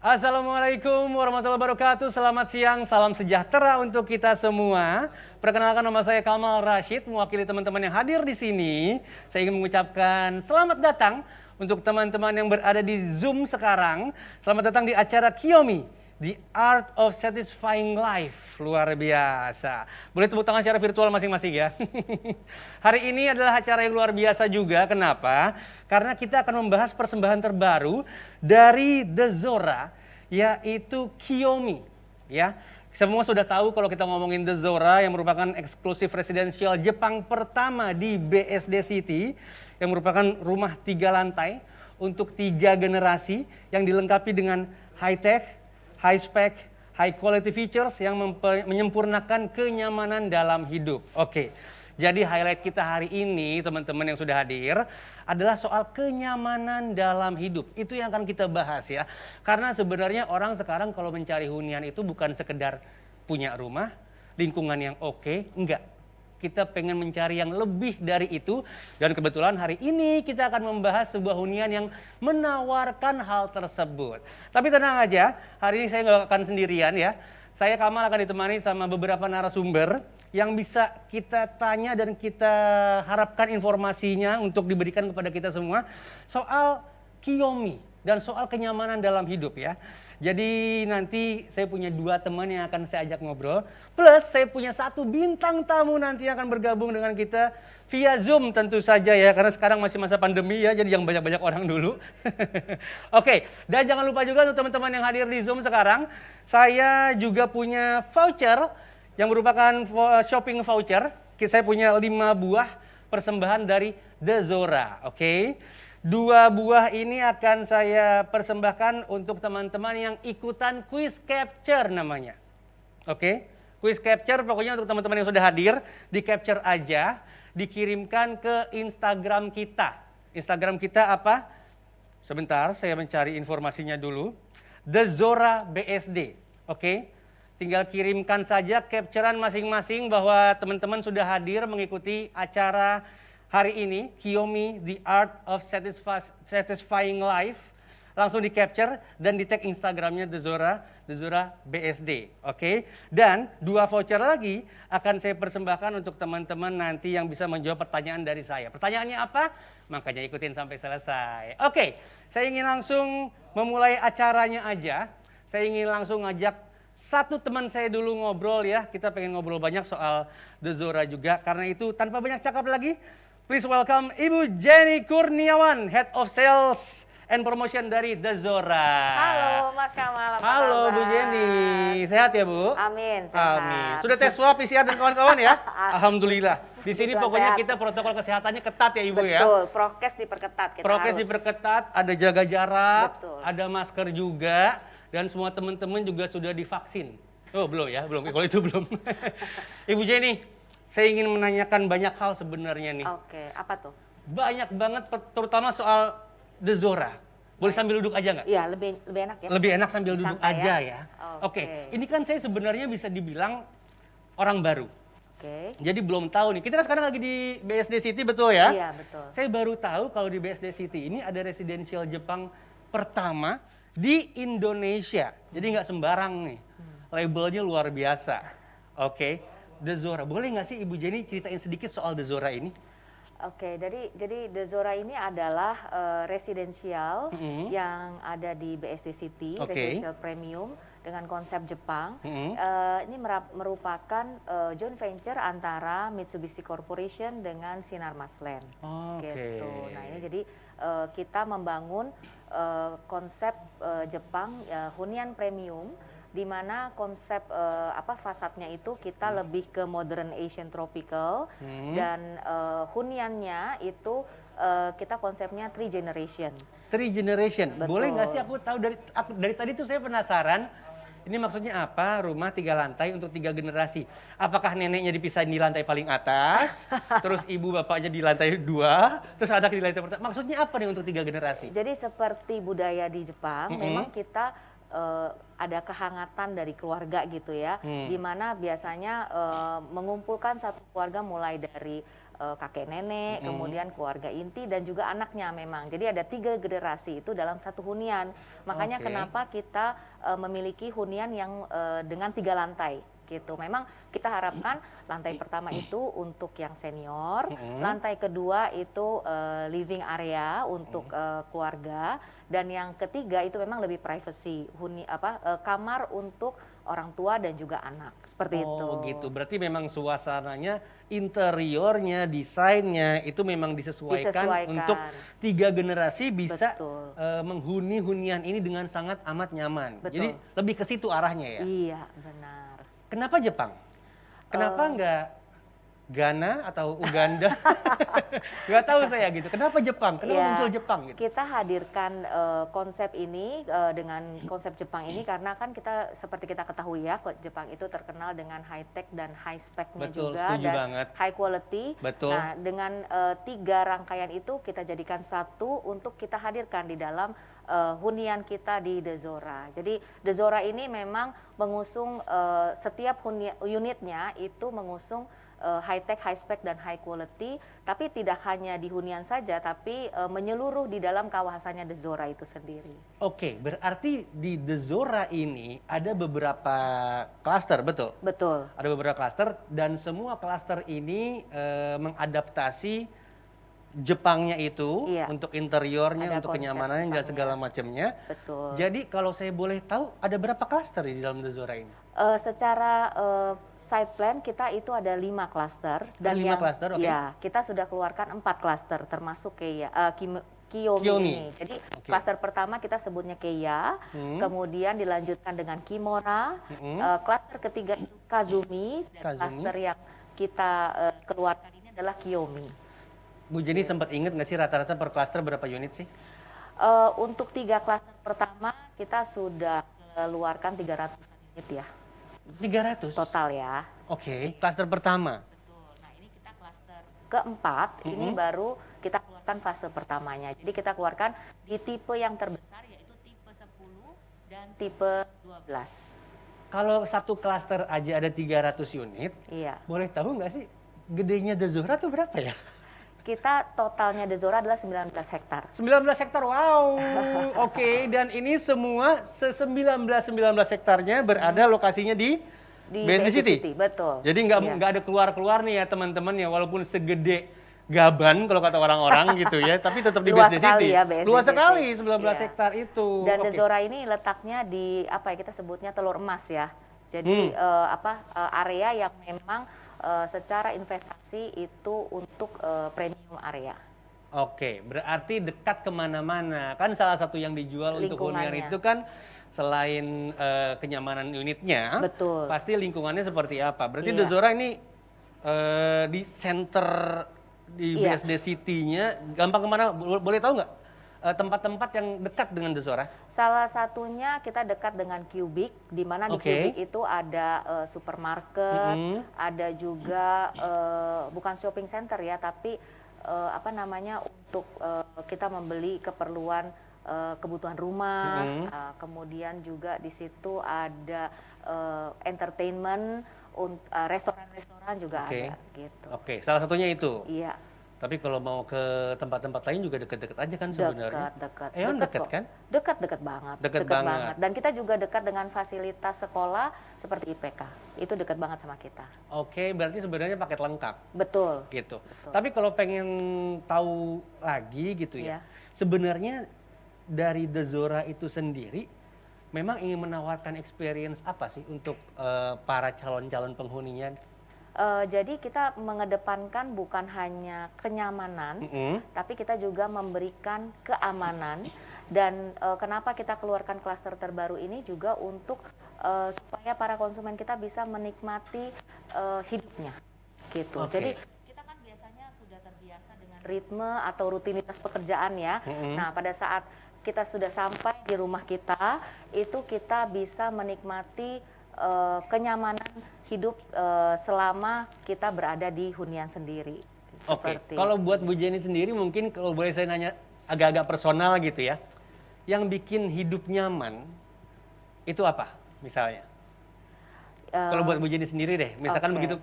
Assalamualaikum warahmatullahi wabarakatuh. Selamat siang, salam sejahtera untuk kita semua. Perkenalkan, nama saya Kamal Rashid, mewakili teman-teman yang hadir di sini. Saya ingin mengucapkan selamat datang untuk teman-teman yang berada di Zoom sekarang. Selamat datang di acara Kiyomi, The Art of Satisfying Life. Luar biasa. Boleh tepuk tangan secara virtual masing-masing ya. Hari ini adalah acara yang luar biasa juga. Kenapa? Karena kita akan membahas persembahan terbaru dari The Zora, yaitu Kiyomi. Ya, semua sudah tahu kalau kita ngomongin The Zora yang merupakan eksklusif residensial Jepang pertama di BSD City, yang merupakan rumah 3 lantai untuk 3 generasi yang dilengkapi dengan high-tech, high-spec, high-quality features yang menyempurnakan kenyamanan dalam hidup. Oke, jadi highlight kita hari ini teman-teman yang sudah hadir adalah soal kenyamanan dalam hidup. Itu yang akan kita bahas ya. Karena sebenarnya orang sekarang kalau mencari hunian itu bukan sekedar punya rumah, lingkungan yang oke, enggak. Kita pengen mencari yang lebih dari itu, dan kebetulan hari ini kita akan membahas sebuah hunian yang menawarkan hal tersebut. Tapi tenang aja, hari ini saya nggak akan sendirian ya. Saya Kamal akan ditemani sama beberapa narasumber yang bisa kita tanya dan kita harapkan informasinya untuk diberikan kepada kita semua soal Kiyomi dan soal kenyamanan dalam hidup ya. Jadi nanti saya punya 2 teman yang akan saya ajak ngobrol. Plus saya punya 1 bintang tamu nanti yang akan bergabung dengan kita via Zoom tentu saja ya. Karena sekarang masih masa pandemi ya, jadi jangan banyak-banyak orang dulu. Oke, dan jangan lupa juga untuk teman-teman yang hadir di Zoom sekarang, saya juga punya voucher yang merupakan shopping voucher. Saya punya 5 buah persembahan dari The Zora, oke? 2 buah ini akan saya persembahkan untuk teman-teman yang ikutan quiz capture namanya. Oke, quiz capture pokoknya untuk teman-teman yang sudah hadir, di capture aja, dikirimkan ke Instagram kita. Instagram kita apa? Sebentar, saya mencari informasinya dulu. The Zora BSD, oke? Tinggal kirimkan saja capturean masing-masing bahwa teman-teman sudah hadir mengikuti acara hari ini, Kiyomi, The Art of Satisfying Life. Langsung di capture dan di tag Instagramnya The Zora BSD. Oke? Dan 2 voucher lagi akan saya persembahkan untuk teman-teman nanti yang bisa menjawab pertanyaan dari saya. Pertanyaannya apa? Makanya ikutin sampai selesai. Oke, saya ingin langsung memulai acaranya aja. Saya ingin langsung ngajak 1 teman saya dulu ngobrol ya. Kita pengen ngobrol banyak soal The Zora juga. Karena itu tanpa banyak cakap lagi, please welcome Ibu Jenny Kurniawan, Head of Sales and Promotion dari The Zora. Halo Mas Kamal, apa Halo kabar? Bu Jenny, sehat ya Bu? Amin, sehat. Amin. Sudah tes swab, PCR dan kawan-kawan ya? Alhamdulillah. Di sini pokoknya kita protokol kesehatannya ketat ya Ibu ya? Betul, prokes diperketat. Prokes diperketat, ada jaga jarak, Betul. ada masker juga, dan semua teman-teman juga sudah divaksin. Oh belum ya, belum. Kalau itu belum. Ibu Jenny, saya ingin menanyakan banyak hal sebenarnya nih. Oke, apa tuh? Banyak banget, terutama soal The Zora. Boleh sambil duduk aja nggak? Iya, lebih enak ya. Lebih enak sambil duduk Santai aja ya. ya. Oke. Ini kan saya sebenarnya bisa dibilang orang baru. Oke. Jadi belum tahu nih. Kita sekarang lagi di BSD City, betul ya? Iya, betul. Saya baru tahu kalau di BSD City ini ada residensial Jepang pertama di Indonesia. Jadi nggak sembarang nih. Labelnya luar biasa. Oke. The Zora. Boleh nggak sih Ibu Jenny ceritain sedikit soal The Zora ini? Oke, jadi The Zora ini adalah residensial yang ada di BSD City, Oke. residensial premium dengan konsep Jepang. Ini merupakan joint venture antara Mitsubishi Corporation dengan Sinar Masland. Oke. Gitu. Nah ini jadi kita membangun konsep Jepang hunian premium, di mana konsep fasadnya itu kita lebih ke modern Asian tropical, dan huniannya itu kita konsepnya 3 generation. 3 generation. Betul. Boleh nggak sih aku tahu dari tadi tuh saya penasaran. Ini maksudnya apa? Rumah 3 lantai untuk 3 generasi. Apakah neneknya dipisahin di lantai paling atas, terus ibu bapaknya di lantai 2, terus anak di lantai pertama. Maksudnya apa nih untuk 3 generasi? Jadi seperti budaya di Jepang, memang kita ada kehangatan dari keluarga gitu ya, di mana biasanya mengumpulkan satu keluarga mulai dari kakek nenek, kemudian keluarga inti dan juga anaknya memang. Jadi ada 3 generasi itu dalam satu hunian. Makanya Oke. kenapa kita memiliki hunian yang dengan 3 lantai gitu. Memang kita harapkan lantai pertama itu untuk yang senior, lantai kedua itu living area untuk keluarga, dan yang ketiga itu memang lebih privacy, kamar untuk orang tua dan juga anak, seperti itu. Oh gitu, berarti memang suasananya, interiornya, desainnya itu memang disesuaikan untuk 3 generasi bisa Betul. menghuni hunian ini dengan sangat amat nyaman. Betul. Jadi lebih ke situ arahnya ya. Iya, benar. Kenapa Jepang? Kenapa nggak Ghana atau Uganda? Nggak tahu saya gitu. Kenapa Jepang? Kenapa Ya, muncul Jepang gitu? kita hadirkan konsep ini dengan konsep Jepang ini karena kan kita seperti kita ketahui ya, Jepang itu terkenal dengan high tech dan high spec-nya Betul, juga setuju dan banget. high quality. Betul. Nah, dengan 3 rangkaian itu kita jadikan satu untuk kita hadirkan di dalam hunian kita di The Zora. Jadi The Zora ini memang mengusung setiap unitnya itu mengusung high tech, high spec dan high quality, tapi tidak hanya di hunian saja, tapi menyeluruh di dalam kawasannya The Zora itu sendiri. Oke, berarti di The Zora ini ada beberapa klaster, betul? Betul. Ada beberapa klaster dan semua klaster ini mengadaptasi Jepangnya itu Iya. untuk interiornya, Ada untuk konsep kenyamanan dan Jepangnya. segala macamnya. Betul. Jadi kalau saya boleh tahu ada berapa klaster di dalam The Zora ini? Secara side plan kita itu ada 5 klaster dan 5 klaster, oke. ya kita sudah keluarkan 4 klaster termasuk Kiyomi Kiyomi. ini. Jadi Oke. klaster pertama kita sebutnya Keiya, kemudian dilanjutkan dengan Kimora, klaster ketiga itu Kazumi, dan Kazumi. klaster yang kita keluarkan ini adalah Kiyomi. Bu Jenny sempat ingat nggak sih rata-rata per klaster berapa unit sih? Untuk 3 klaster pertama kita sudah keluarkan 300 unit ya 300? total ya. Oke, klaster pertama. Betul. Nah, ini kita klaster keempat, ini baru kita keluarkan fase pertamanya. Jadi kita keluarkan di tipe yang terbesar yaitu tipe 10 dan tipe 12. Kalau satu klaster aja ada 300 unit, Iya. boleh tahu nggak sih gedenya The Zora tuh berapa ya? Kita totalnya The Zora adalah 19 hektar. 19 hektar, wow. Oke, dan ini semua 19 hektarnya berada lokasinya di BSD City. Betul. Jadi Iya. nggak ada keluar-keluar nih ya teman-teman ya, walaupun segede gaban kalau kata orang-orang gitu ya, tapi tetap di Luas BSD sekali City. ya BSD Luas City. sekali 19 Iya. hektar itu. Dan The Oke. Zora ini letaknya di kita sebutnya telur emas ya. Jadi area yang memang secara investasi itu untuk premium area. Oke, berarti dekat kemana-mana. Kan salah satu yang dijual untuk hunian Lingkungannya. itu kan selain kenyamanan unitnya, Betul. pasti lingkungannya seperti apa. Berarti Iya. The Zora ini di center di Iya. BSD City-nya, gampang kemana? Boleh tahu nggak tempat-tempat yang dekat dengan The Zora? Salah satunya kita dekat dengan Cubic, di mana di Oke. Cubic itu ada supermarket, ada juga bukan shopping center ya, tapi untuk kita membeli keperluan kebutuhan rumah. Kemudian juga di situ ada entertainment, restoran-restoran juga Oke. ada gitu. Oke, salah satunya itu. Iya. Tapi kalau mau ke tempat-tempat lain juga deket-deket aja kan sebenarnya. Dekat. Eon deket kok. kan? Dekat banget. Deket banget. Dan kita juga dekat dengan fasilitas sekolah seperti IPK. Itu dekat banget sama kita. Oke, berarti sebenarnya paket lengkap Betul. gitu. Betul. Tapi kalau pengen tahu lagi gitu ya, Iya. sebenarnya dari The Zora itu sendiri memang ingin menawarkan experience apa sih untuk para calon-calon penghuninya? Jadi kita mengedepankan bukan hanya kenyamanan, tapi kita juga memberikan keamanan. Dan kenapa kita keluarkan klaster terbaru ini juga untuk supaya para konsumen kita bisa menikmati hidupnya, gitu. Oke. Jadi kita kan biasanya sudah terbiasa dengan ritme atau rutinitas pekerjaan ya. Nah, pada saat kita sudah sampai di rumah kita, itu kita bisa menikmati kenyamanan hidup selama kita berada di hunian sendiri. Oke, Seperti kalau buat Bu Jenny sendiri mungkin kalau boleh saya nanya agak-agak personal gitu ya, yang bikin hidup nyaman itu apa misalnya? Kalau buat Bu Jenny sendiri deh, misalkan Oke. begitu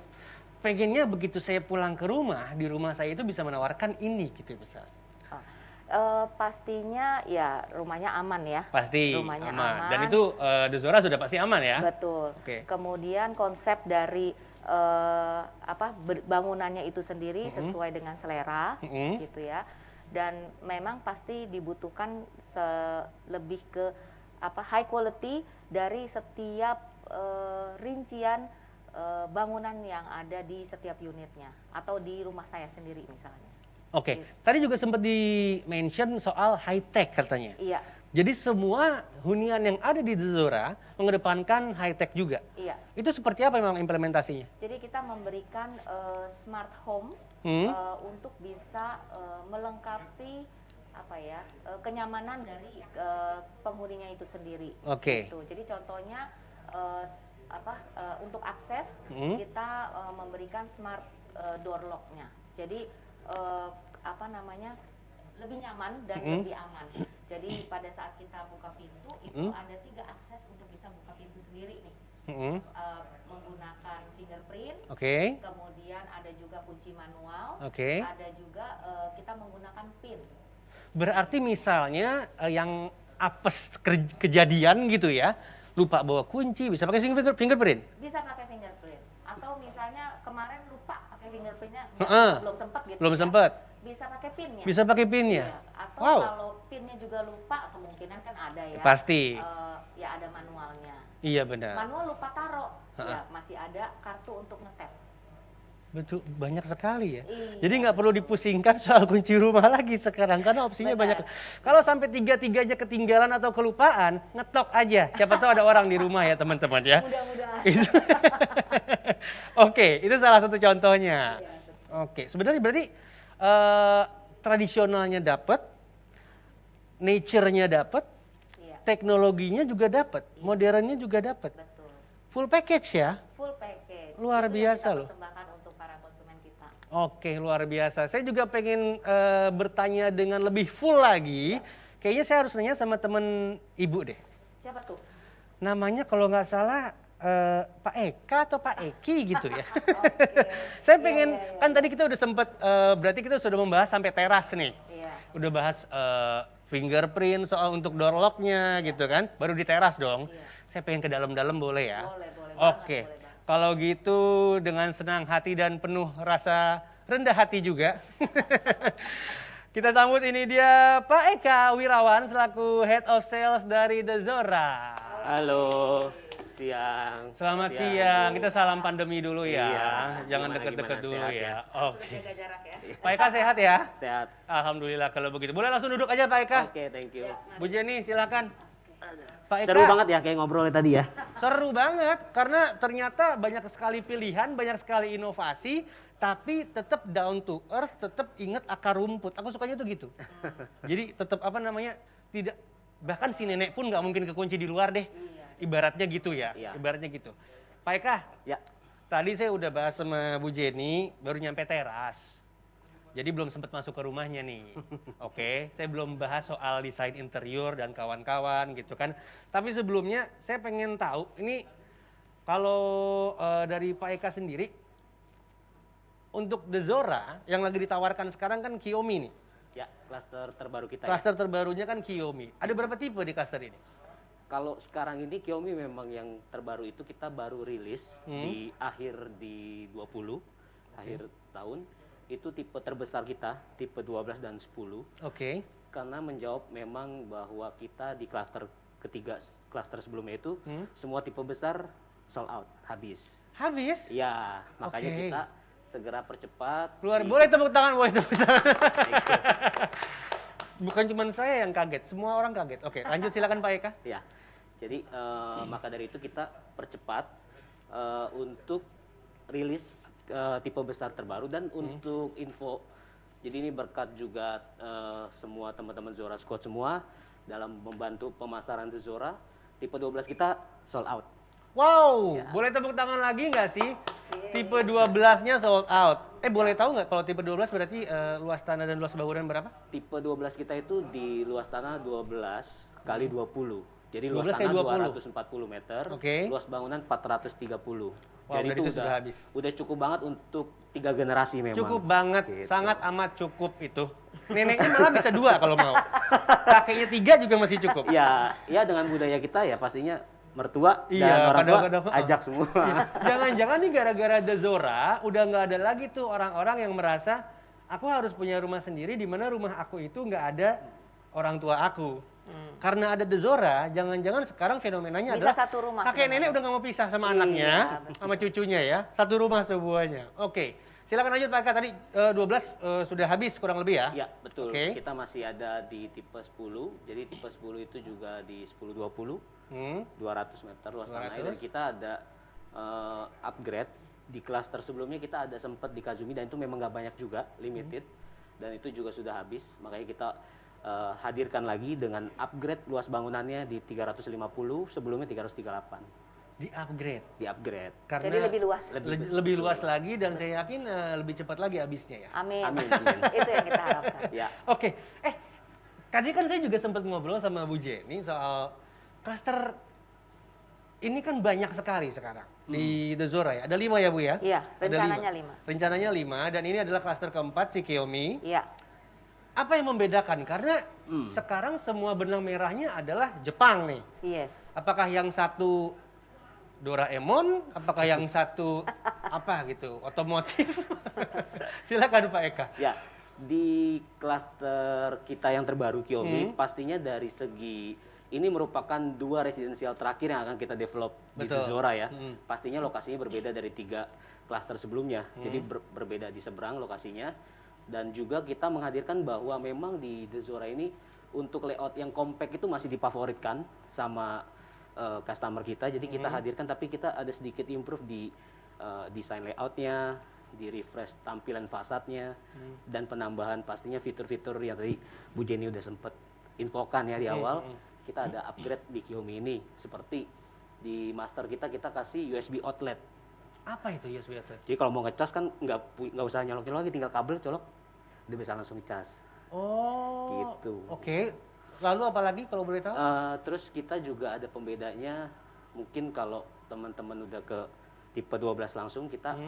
pengennya begitu saya pulang ke rumah, di rumah saya itu bisa menawarkan ini gitu misalnya. Pastinya ya rumahnya aman ya. Pasti Rumahnya aman. aman. Dan itu The Zora sudah pasti aman ya. Betul. Oke. Kemudian konsep dari bangunannya itu sendiri sesuai dengan selera, gitu ya. Dan memang pasti dibutuhkan lebih ke high quality dari setiap rincian bangunan yang ada di setiap unitnya atau di rumah saya sendiri misalnya. Oke. Tadi juga sempat di-mention soal high tech katanya. Iya. Jadi semua hunian yang ada di The Zora mengedepankan high tech juga. Iya. Itu seperti apa memang implementasinya? Jadi kita memberikan smart home untuk bisa melengkapi kenyamanan dari penghuninya itu sendiri. Oke. Gitu. Jadi contohnya untuk akses kita memberikan smart door lock-nya. Jadi lebih nyaman dan lebih aman. Jadi pada saat kita buka pintu itu ada 3 akses untuk bisa buka pintu sendiri nih. Menggunakan fingerprint, kemudian ada juga kunci manual, ada juga kita menggunakan PIN. Berarti misalnya yang apes kejadian gitu ya, lupa bawa kunci, bisa pakai fingerprint? Bisa pakai fingerprint. Atau misalnya kemarin lupa pakai fingerprintnya, belum sempat gitu. Belum sempat. Bisa pakai PIN-nya. Bisa pakai PIN-nya? Iya. Atau Wow. kalau PIN-nya juga lupa, kemungkinan kan ada ya. Pasti. Ya ada manualnya. Iya benar. Manual lupa taruh, ya masih ada kartu untuk ngetap. Betul, banyak sekali ya. Iya. Jadi nggak perlu dipusingkan soal kunci rumah lagi sekarang karena opsinya banyak. Kalau sampai tiga-tiganya ketinggalan atau kelupaan, ngetok aja. Siapa tahu ada orang di rumah ya teman-teman ya. Mudah-mudahan. Oke, itu salah satu contohnya. Oke, sebenarnya berarti tradisionalnya dapat, nature-nya dapat, teknologinya juga dapat, modernnya juga dapat. Betul. Full package ya. Full package. Luar Itu biasa yang loh. kita persembahkan untuk para konsumen kita. Oke, luar biasa. Saya juga pengen bertanya dengan lebih full lagi. Kayaknya saya harus nanya sama temen ibu deh. Siapa tuh? Namanya kalau nggak salah Pak Eka atau Pak Eki gitu ya. Saya pengen, kan tadi kita udah sempet, berarti kita sudah membahas sampai teras nih. Iya. Udah bahas fingerprint soal untuk door lock-nya gitu kan. Baru di teras dong. Saya pengen ke dalam-dalam boleh ya? Boleh Oke. banget, boleh banget. Kalau gitu dengan senang hati dan penuh rasa rendah hati juga. Kita sambut ini dia Pak Eka Wirawan selaku Head of Sales dari The Zora. Halo, siang. Selamat siang. Kita salam pandemi dulu ya. Iya. Jangan Gimana, deket-deket gimana, dulu sehat ya. ya? Oke. Jaga jarak ya. Pak Eka sehat ya? Sehat. Alhamdulillah kalau begitu. Boleh langsung duduk aja Pak Eka. Oke, thank you. Bu Jenny silakan. Pak Eka. Seru banget ya kayak ngobrolnya tadi ya. Seru banget karena ternyata banyak sekali pilihan, banyak sekali inovasi, tapi tetap down to earth, tetap ingat akar rumput. Aku sukanya tuh gitu. Jadi tetap tidak, bahkan si nenek pun nggak mungkin kekunci di luar deh. Ibaratnya gitu ya, Iya. ibaratnya gitu. Pak Eka, Ya. tadi saya udah bahas sama Bu Jenny, baru nyampe teras. Jadi belum sempat masuk ke rumahnya nih. Oke, saya belum bahas soal desain interior dan kawan-kawan gitu kan. Tapi sebelumnya saya pengen tahu, ini kalau dari Pak Eka sendiri, untuk The Zora yang lagi ditawarkan sekarang kan Kiyomi nih. Ya, klaster terbaru kita. Klaster terbarunya kan Kiyomi. Ada berapa tipe di klaster ini? Kalau sekarang ini Xiaomi memang yang terbaru itu kita baru rilis di akhir di 20 akhir tahun. Itu tipe terbesar kita, tipe 12 dan 10. Oke. Karena menjawab memang bahwa kita di klaster ketiga, klaster sebelumnya itu semua tipe besar sold out, habis. Habis? Iya, makanya Oke. kita segera percepat. Boleh tepuk tangan, boleh tepuk tangan. Bukan cuma saya yang kaget, semua orang kaget. Oke, lanjut silakan Pak Eka. Ya, jadi maka dari itu kita percepat untuk rilis tipe besar terbaru dan untuk info. Jadi ini berkat juga semua teman-teman Zora Squad semua dalam membantu pemasaran The Zora. Tipe 12 kita sold out. Wow, boleh tepuk tangan lagi nggak sih? Tipe 12-nya sold out. Boleh tahu nggak kalau tipe 12 berarti luas tanah dan luas bangunan berapa? Tipe 12 kita itu di luas tanah 12 kali 20. Jadi luas 12 kali tanah 20. 240 meter, Oke. luas bangunan 430. Wah, Jadi berarti itu itu sudah habis. udah cukup banget untuk 3 generasi memang. Cukup banget, Gitu. sangat amat cukup itu. Neneknya malah bisa 2 kalau mau. Kakeknya 3 juga masih cukup. Ya, ya dengan budaya kita ya pastinya mertua Iya, dan orang tua kadang-kadang, ajak semua. Jangan-jangan nih gara-gara The Zora udah nggak ada lagi tuh orang-orang yang merasa aku harus punya rumah sendiri di mana rumah aku itu nggak ada orang tua aku. Karena ada The Zora, jangan-jangan sekarang fenomenanya Bisa adalah satu rumah kakek sebenarnya. nenek udah nggak mau pisah sama Iya, anaknya, betul. sama cucunya ya, satu rumah semuanya. Oke, silakan lanjut Pak Eka. Tadi 12 sudah habis kurang lebih ya? Ya, betul. Oke. Kita masih ada di tipe 10. Jadi tipe 10 itu juga di 1020, Hmm. 200 meter luas tanahnya, 200. dan kita ada upgrade. Di klaster sebelumnya kita ada sempat di Kazumi dan itu memang nggak banyak juga, limited. Dan itu juga sudah habis, makanya kita hadirkan lagi dengan upgrade luas bangunannya di 350, sebelumnya 338. Di upgrade. Di upgrade. Karena Jadi lebih luas. lebih luas lagi dan saya yakin lebih cepat lagi habisnya ya. Amin. Amin, amin. Itu yang kita harapkan. Ya, Oke, tadi kan saya juga sempat ngobrol sama Bu Jenny soal klaster ini kan banyak sekali sekarang di The Zora ya. Ada 5 ya Bu ya? Iya, Ada rencananya 5. 5. Rencananya 5 dan ini adalah klaster keempat si Kiyomi. Iya. Apa yang membedakan? Karena sekarang semua benang merahnya adalah Jepang nih. Yes. Apakah yang satu Doraemon? Apakah yang satu apa gitu? Otomotif? Silakan Pak Eka. ya. Di klaster kita yang terbaru Kiyomi, pastinya dari segi ini merupakan 2 residensial terakhir yang akan kita develop di Betul. The Zora ya. Pastinya lokasinya berbeda dari 3 klaster sebelumnya. Jadi berbeda di seberang lokasinya. Dan juga kita menghadirkan bahwa memang di The Zora ini untuk layout yang compact itu masih difavoritkan sama customer kita. Jadi kita hadirkan, tapi kita ada sedikit improve di desain layoutnya, di refresh tampilan fasadnya, dan penambahan pastinya fitur-fitur yang tadi Bu Jenny udah sempet infokan ya di awal. Kita ada upgrade di Kiyomi ini, seperti di master kita kasih USB outlet. Apa itu USB outlet? Jadi kalau mau ngecas kan nggak usah nyolok-nyolok lagi, tinggal kabel colok, udah bisa langsung ngecas. Oh. Gitu. Oke. Lalu apa lagi kalau boleh tahu? Terus kita juga ada pembedanya, mungkin kalau teman-teman udah ke tipe 12 langsung, kita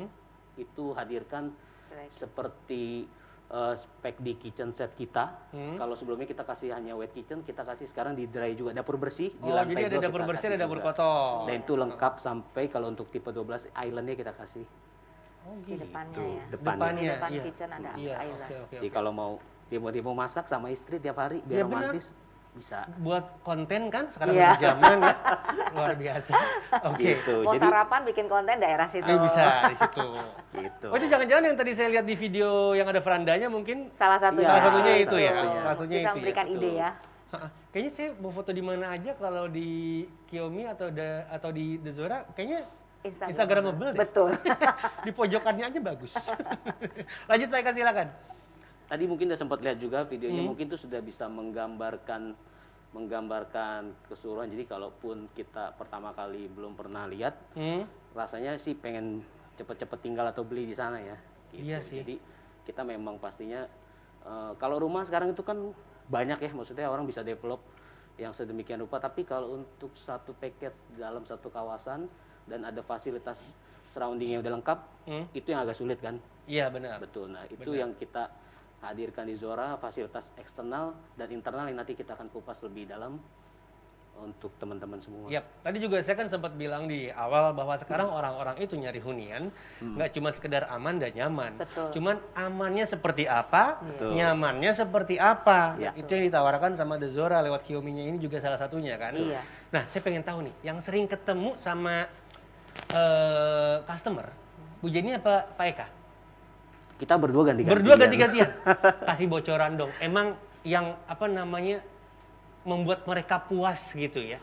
itu hadirkan seperti spek di kitchen set kita. Kalau sebelumnya kita kasih hanya wet kitchen, kita kasih sekarang di dry juga, dapur bersih. Di Oh, lantai jadi ada 2 dapur kita bersih, kasih ada dapur juga. kotor. Dan itu lengkap sampai kalau untuk tipe 12 islandnya kita kasih. Oh, Di depannya Tuh, ya. depannya. Di depan iya. kitchen ada Iya, island. oke. Jadi kalau mau demo masak sama istri tiap hari Iya, biar benar. romantis, bisa. Buat konten kan sekarang Iya. lagi zaman ya. Luar biasa. Oke. Gitu. Mau Jadi sarapan bikin konten daerah situ. Ayo bisa di situ. gitu. Oh, itu jangan-jangan yang tadi saya lihat di video yang ada verandanya mungkin Salah satunya. Salah satunya itu ya. Betul. Salah satunya Bisa itu ya. memberikan ide ya. Ha-ha. Kayaknya saya mau foto di mana aja kalau di Kiyomi atau di The Zora kayaknya Instagramable deh. Betul. Di pojokannya aja bagus. Lanjut Pak Eka, silakan. Tadi mungkin udah sempat lihat juga videonya, mungkin tuh sudah bisa menggambarkan keseluruhan. Jadi kalaupun kita pertama kali belum pernah lihat, rasanya sih pengen cepet-cepet tinggal atau beli di sana ya. Gitu. Iya sih. Jadi kita memang pastinya kalau rumah sekarang itu kan banyak ya, maksudnya orang bisa develop yang sedemikian rupa. Tapi kalau untuk satu package dalam satu kawasan dan ada fasilitas surrounding yang udah lengkap, itu yang agak sulit kan. Iya benar. Betul. Nah, itu yang kita hadirkan di Zora, fasilitas eksternal dan internal yang nanti kita akan kupas lebih dalam untuk teman-teman semua. Yap, tadi juga saya kan sempat bilang di awal bahwa sekarang orang-orang itu nyari hunian nggak cuma sekedar aman dan nyaman. Betul. Cuman amannya seperti apa, Betul. nyamannya seperti apa. Ya. Itu yang ditawarkan sama The Zora lewat Kiyomi-nya ini juga salah satunya kan. Iya. Nah, saya pengen tahu nih, yang sering ketemu sama customer, Bu Jenny apa Pak Eka? Kita berdua ganti-gantian. Berdua ganti-gantian. Kasih bocoran dong. Emang yang apa namanya membuat mereka puas gitu ya.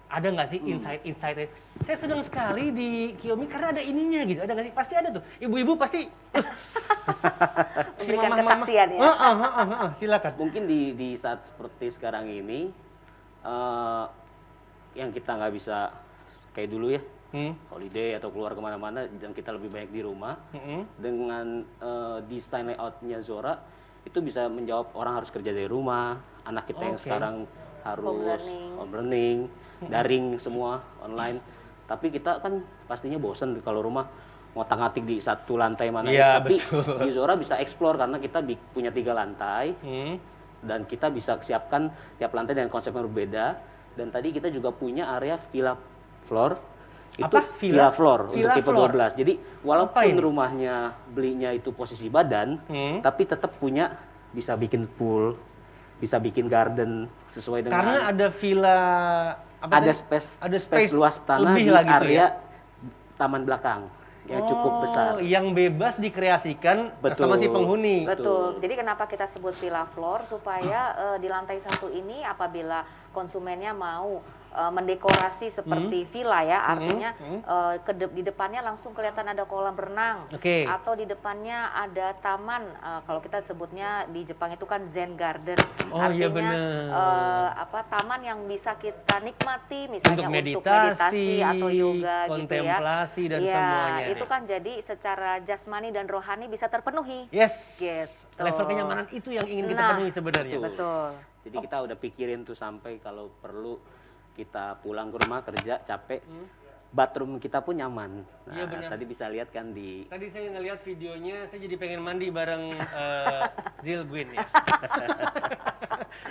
Ada nggak sih insight-insight? Saya senang sekali di Kiyomi karena ada ininya gitu. Ada nggak sih? Pasti ada tuh. Ibu-ibu pasti. Memberikan kesaksian ya. Silakan. Mungkin di saat seperti sekarang ini, yang kita nggak bisa kayak dulu ya, holiday atau keluar kemana-mana, dan kita lebih banyak di rumah, dengan desain layoutnya Zora, itu bisa menjawab orang harus kerja dari rumah, anak kita yang Oke. sekarang harus Home home learning, daring semua online. Tapi kita kan pastinya bosen kalau rumah ngotak-ngatik di satu lantai mana. Iya, Tapi betul. di Zora bisa explore karena kita punya 3 lantai dan kita bisa siapkan tiap lantai dengan konsep yang berbeda. Dan tadi kita juga punya area villa floor. Itu Apa? villa floor Villa untuk tipe floor? 12. Jadi Apa walaupun ini? rumahnya belinya itu posisi badan, tapi tetap punya bisa bikin pool, bisa bikin garden sesuai dengan Karena ada villa apa ada tadi? space luas tanah lebih di lah gitu area ya. taman belakang yang cukup besar. Yang bebas dikreasikan Betul. sama si penghuni. Betul. Jadi kenapa kita sebut villa floor supaya di lantai 1 ini apabila konsumennya mau mendekorasi seperti villa ya, artinya di depannya langsung kelihatan ada kolam renang, Oke. atau di depannya ada taman. Kalau kita sebutnya di Jepang itu kan Zen Garden, Oh, iya artinya bener. taman yang bisa kita nikmati, misalnya Untuk untuk meditasi, meditasi atau yoga gitu ya. kontemplasi dan Iya, semuanya itu nih. kan jadi secara jasmani dan rohani bisa terpenuhi. Yes. Gitu. Level kenyamanan itu yang ingin kita Nah, penuhi sebenarnya. Betul. Jadi kita udah pikirin tuh sampai kalau perlu kita pulang ke rumah kerja capek, bathroom kita pun nyaman. Nah, Iya, benar. tadi bisa lihat kan di Tadi saya ngelihat videonya, saya jadi pengen mandi bareng Zilguin ya.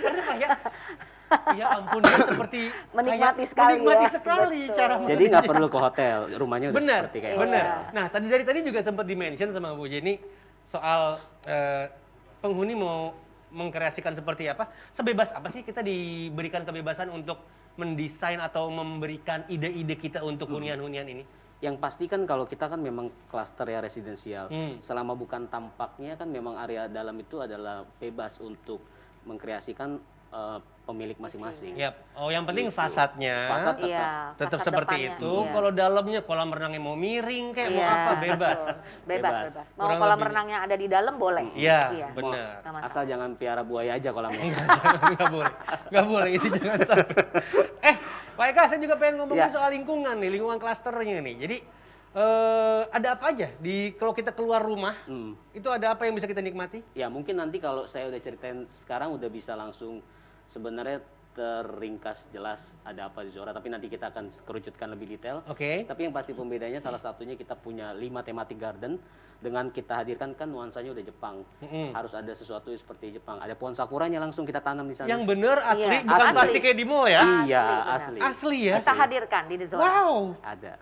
Karena kayak, ya ampun ya seperti Menikmati kayak sekali menikmati ya. sekali Betul. cara jadi nggak perlu ke hotel, rumahnya udah benar, seperti kayak benar. hotel. Nah, tadi juga sempat di-mention sama Bu Jenny soal penghuni mau mengkreasikan seperti apa. Sebebas apa sih kita diberikan kebebasan untuk mendesain atau memberikan ide-ide kita untuk hunian-hunian ini? Yang pasti kan kalau kita kan memang klaster ya residensial. Hmm. Selama bukan tampaknya kan memang area dalam itu adalah bebas untuk mengkreasikan pemilik masing-masing. Yap. Oh, yang penting Gitu. fasadnya Fasad tetap. Iya, tetap fasad seperti depannya, itu. iya. Kalau dalamnya kolam renangnya mau miring kayak mau Iya, apa bebas. betul. Bebas, Bebas. bebas. Mau Kurang kolam lebih. renang yang ada di dalam boleh. Iya, benar. nggak masalah. Asal jangan piara buaya aja kolamnya. Nggak boleh itu jangan sampai. Pak Eka, saya juga pengen ngomongin Ya. soal lingkungan nih, lingkungan klasternya nih. Jadi ada apa aja kalau kita keluar rumah itu ada apa yang bisa kita nikmati? Ya mungkin nanti kalau saya udah ceritain sekarang udah bisa langsung sebenarnya terringkas jelas ada apa di Zora, tapi nanti kita akan kerucutkan lebih detail. Oke. Tapi yang pasti pembedanya salah satunya kita punya 5 tematik garden dengan kita hadirkan kan nuansanya udah Jepang. Harus ada sesuatu seperti Jepang. Ada pohon sakuranya langsung kita tanam di sana. Yang bener asli, Iya, bukan asli. plastik kayak di mall ya? Iya, benar. asli. Asli ya? Kita hadirkan di The Zora. Wow. Ada.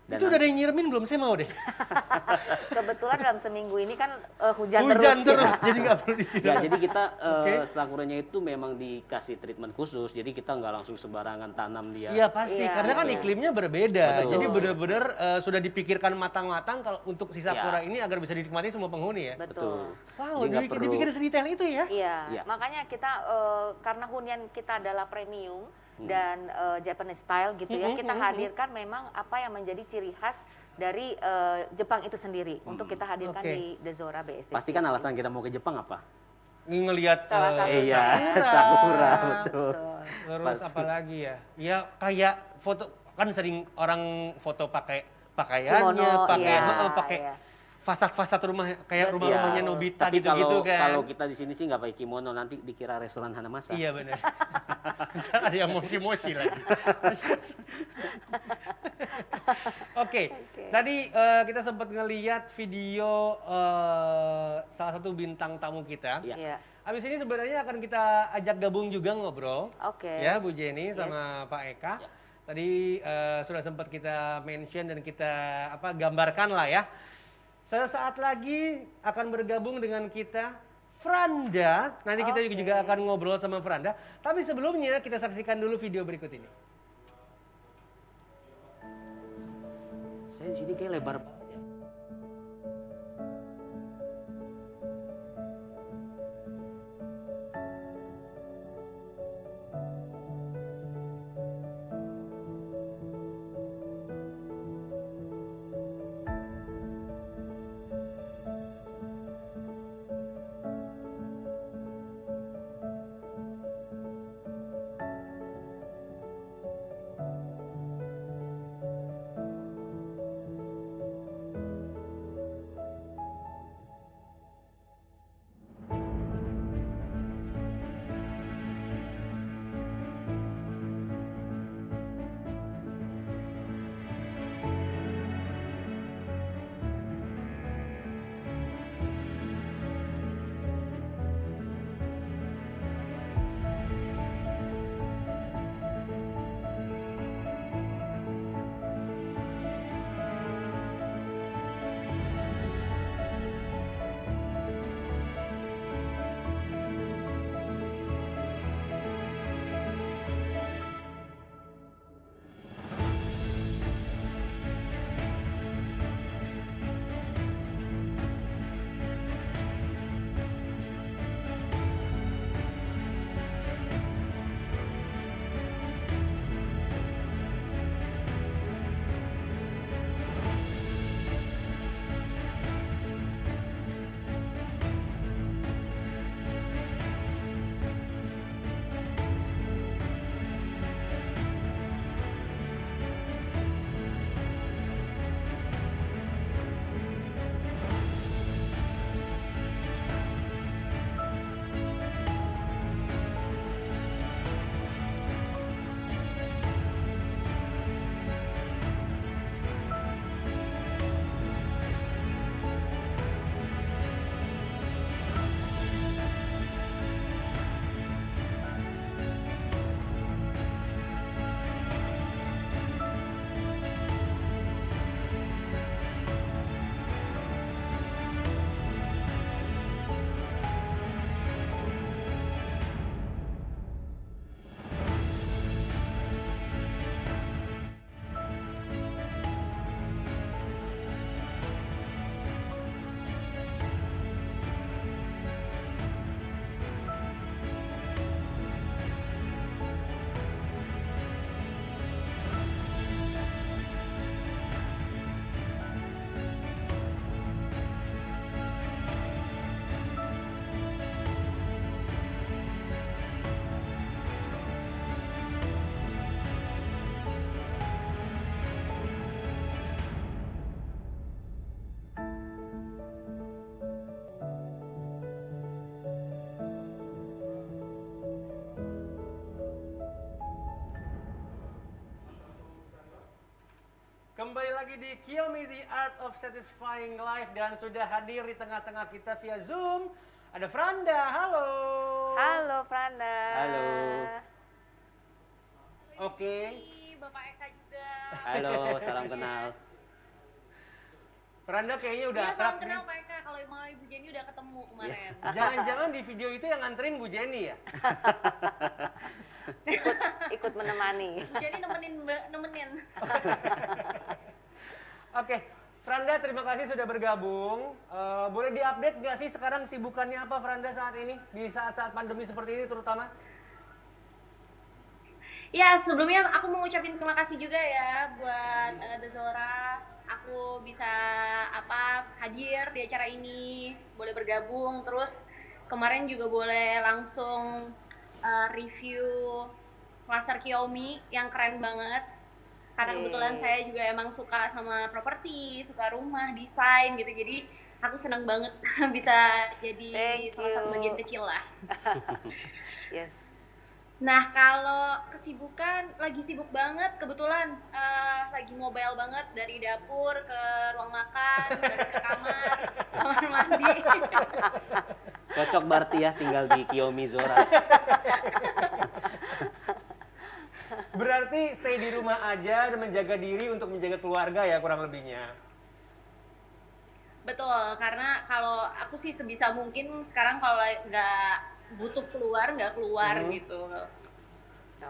Dan Itu udah ada yang nyiramin belum? Saya mau deh. Kebetulan dalam seminggu ini kan hujan, Hujan terus, ya. jadi nggak perlu disiram. Ya, jadi kita Oke. sakuranya itu memang dikasih treatment khusus. Jadi kita nggak langsung sembarangan tanam dia. Iya pasti, Iya, karena kan iya. iklimnya berbeda. Betul. Jadi benar-benar sudah dipikirkan matang-matang kalau untuk si sakura Iya. ini agar bisa dinikmati semua penghuni ya. Betul. Wow, Jadi nggak dipikir sedetail itu ya? Iya, Iya. makanya kita karena hunian kita adalah premium dan Japanese style gitu ya, kita hadirkan memang apa yang menjadi ciri khas dari Jepang itu sendiri untuk kita hadirkan Oke. di The Zora BSD. Pasti kan alasan kita mau ke Jepang apa? Ngelihat Salah satu Iya, sakura. sakura, betul. Terus Pasti. apa lagi ya? Ya kayak foto kan sering orang foto pakai pakaiannya, Kimono, pakai iya, pakai iya. fasad-fasad rumah kayak Betul. rumah-rumahnya Iya, Nobita tapi gitu-gitu kan. kalau kita di sini sih nggak pakai kimono, nanti dikira restoran Hanamasa. Iya benar. Ntar ada yang moshi-moshi lagi. Oke, tadi kita sempat ngeliat video salah satu bintang tamu kita. Iya. Iya. Habis ini sebenarnya akan kita ajak gabung juga ngobrol. Oke. Ya, Bu Jenny sama Pak Eka. Ya. Tadi sudah sempat kita mention dan kita gambarkan lah ya. Sesaat lagi akan bergabung dengan kita Franda. Nanti kita Oke. juga akan ngobrol sama Franda. Tapi sebelumnya kita saksikan dulu video berikut ini. Saya di sini kayak lebar banget ya. Kembali lagi di Kiyomi The Art of Satisfying Life dan sudah hadir di tengah-tengah kita via Zoom ada Franda. Halo. Halo Franda. Halo. Oke. Bapak Eka juga. Halo, salam kenal. Franda kayaknya udah Iya, akrab salam nih. kenal Pak Eka. Kalau sama Ibu Jenny udah ketemu kemarin. Jangan-jangan di video itu yang nganterin Bu Jenny ya? Ikut menemani. Ibu Jenny nemenin. Oke, Franda terima kasih sudah bergabung. Boleh diupdate nggak sih sekarang sibukannya apa Franda saat ini? Di saat-saat pandemi seperti ini terutama? Ya, sebelumnya aku mau ngucapin terima kasih juga ya buat The Zora. Aku bisa hadir di acara ini, boleh bergabung. Terus kemarin juga boleh langsung review laser Kiyomi yang keren banget. Karena kebetulan saya juga emang suka sama properti, suka rumah, desain gitu. Jadi aku senang banget bisa jadi salah satu bagian kecil lah. Yes. Nah, kalau kesibukan, lagi sibuk banget kebetulan, lagi mobile banget dari dapur ke ruang makan, balik ke kamar mandi. Cocok berarti ya tinggal di Kiyomi Zora. Berarti stay di rumah aja dan menjaga diri untuk menjaga keluarga ya kurang lebihnya. Betul, karena kalau aku sih sebisa mungkin sekarang kalau nggak butuh keluar, nggak keluar gitu.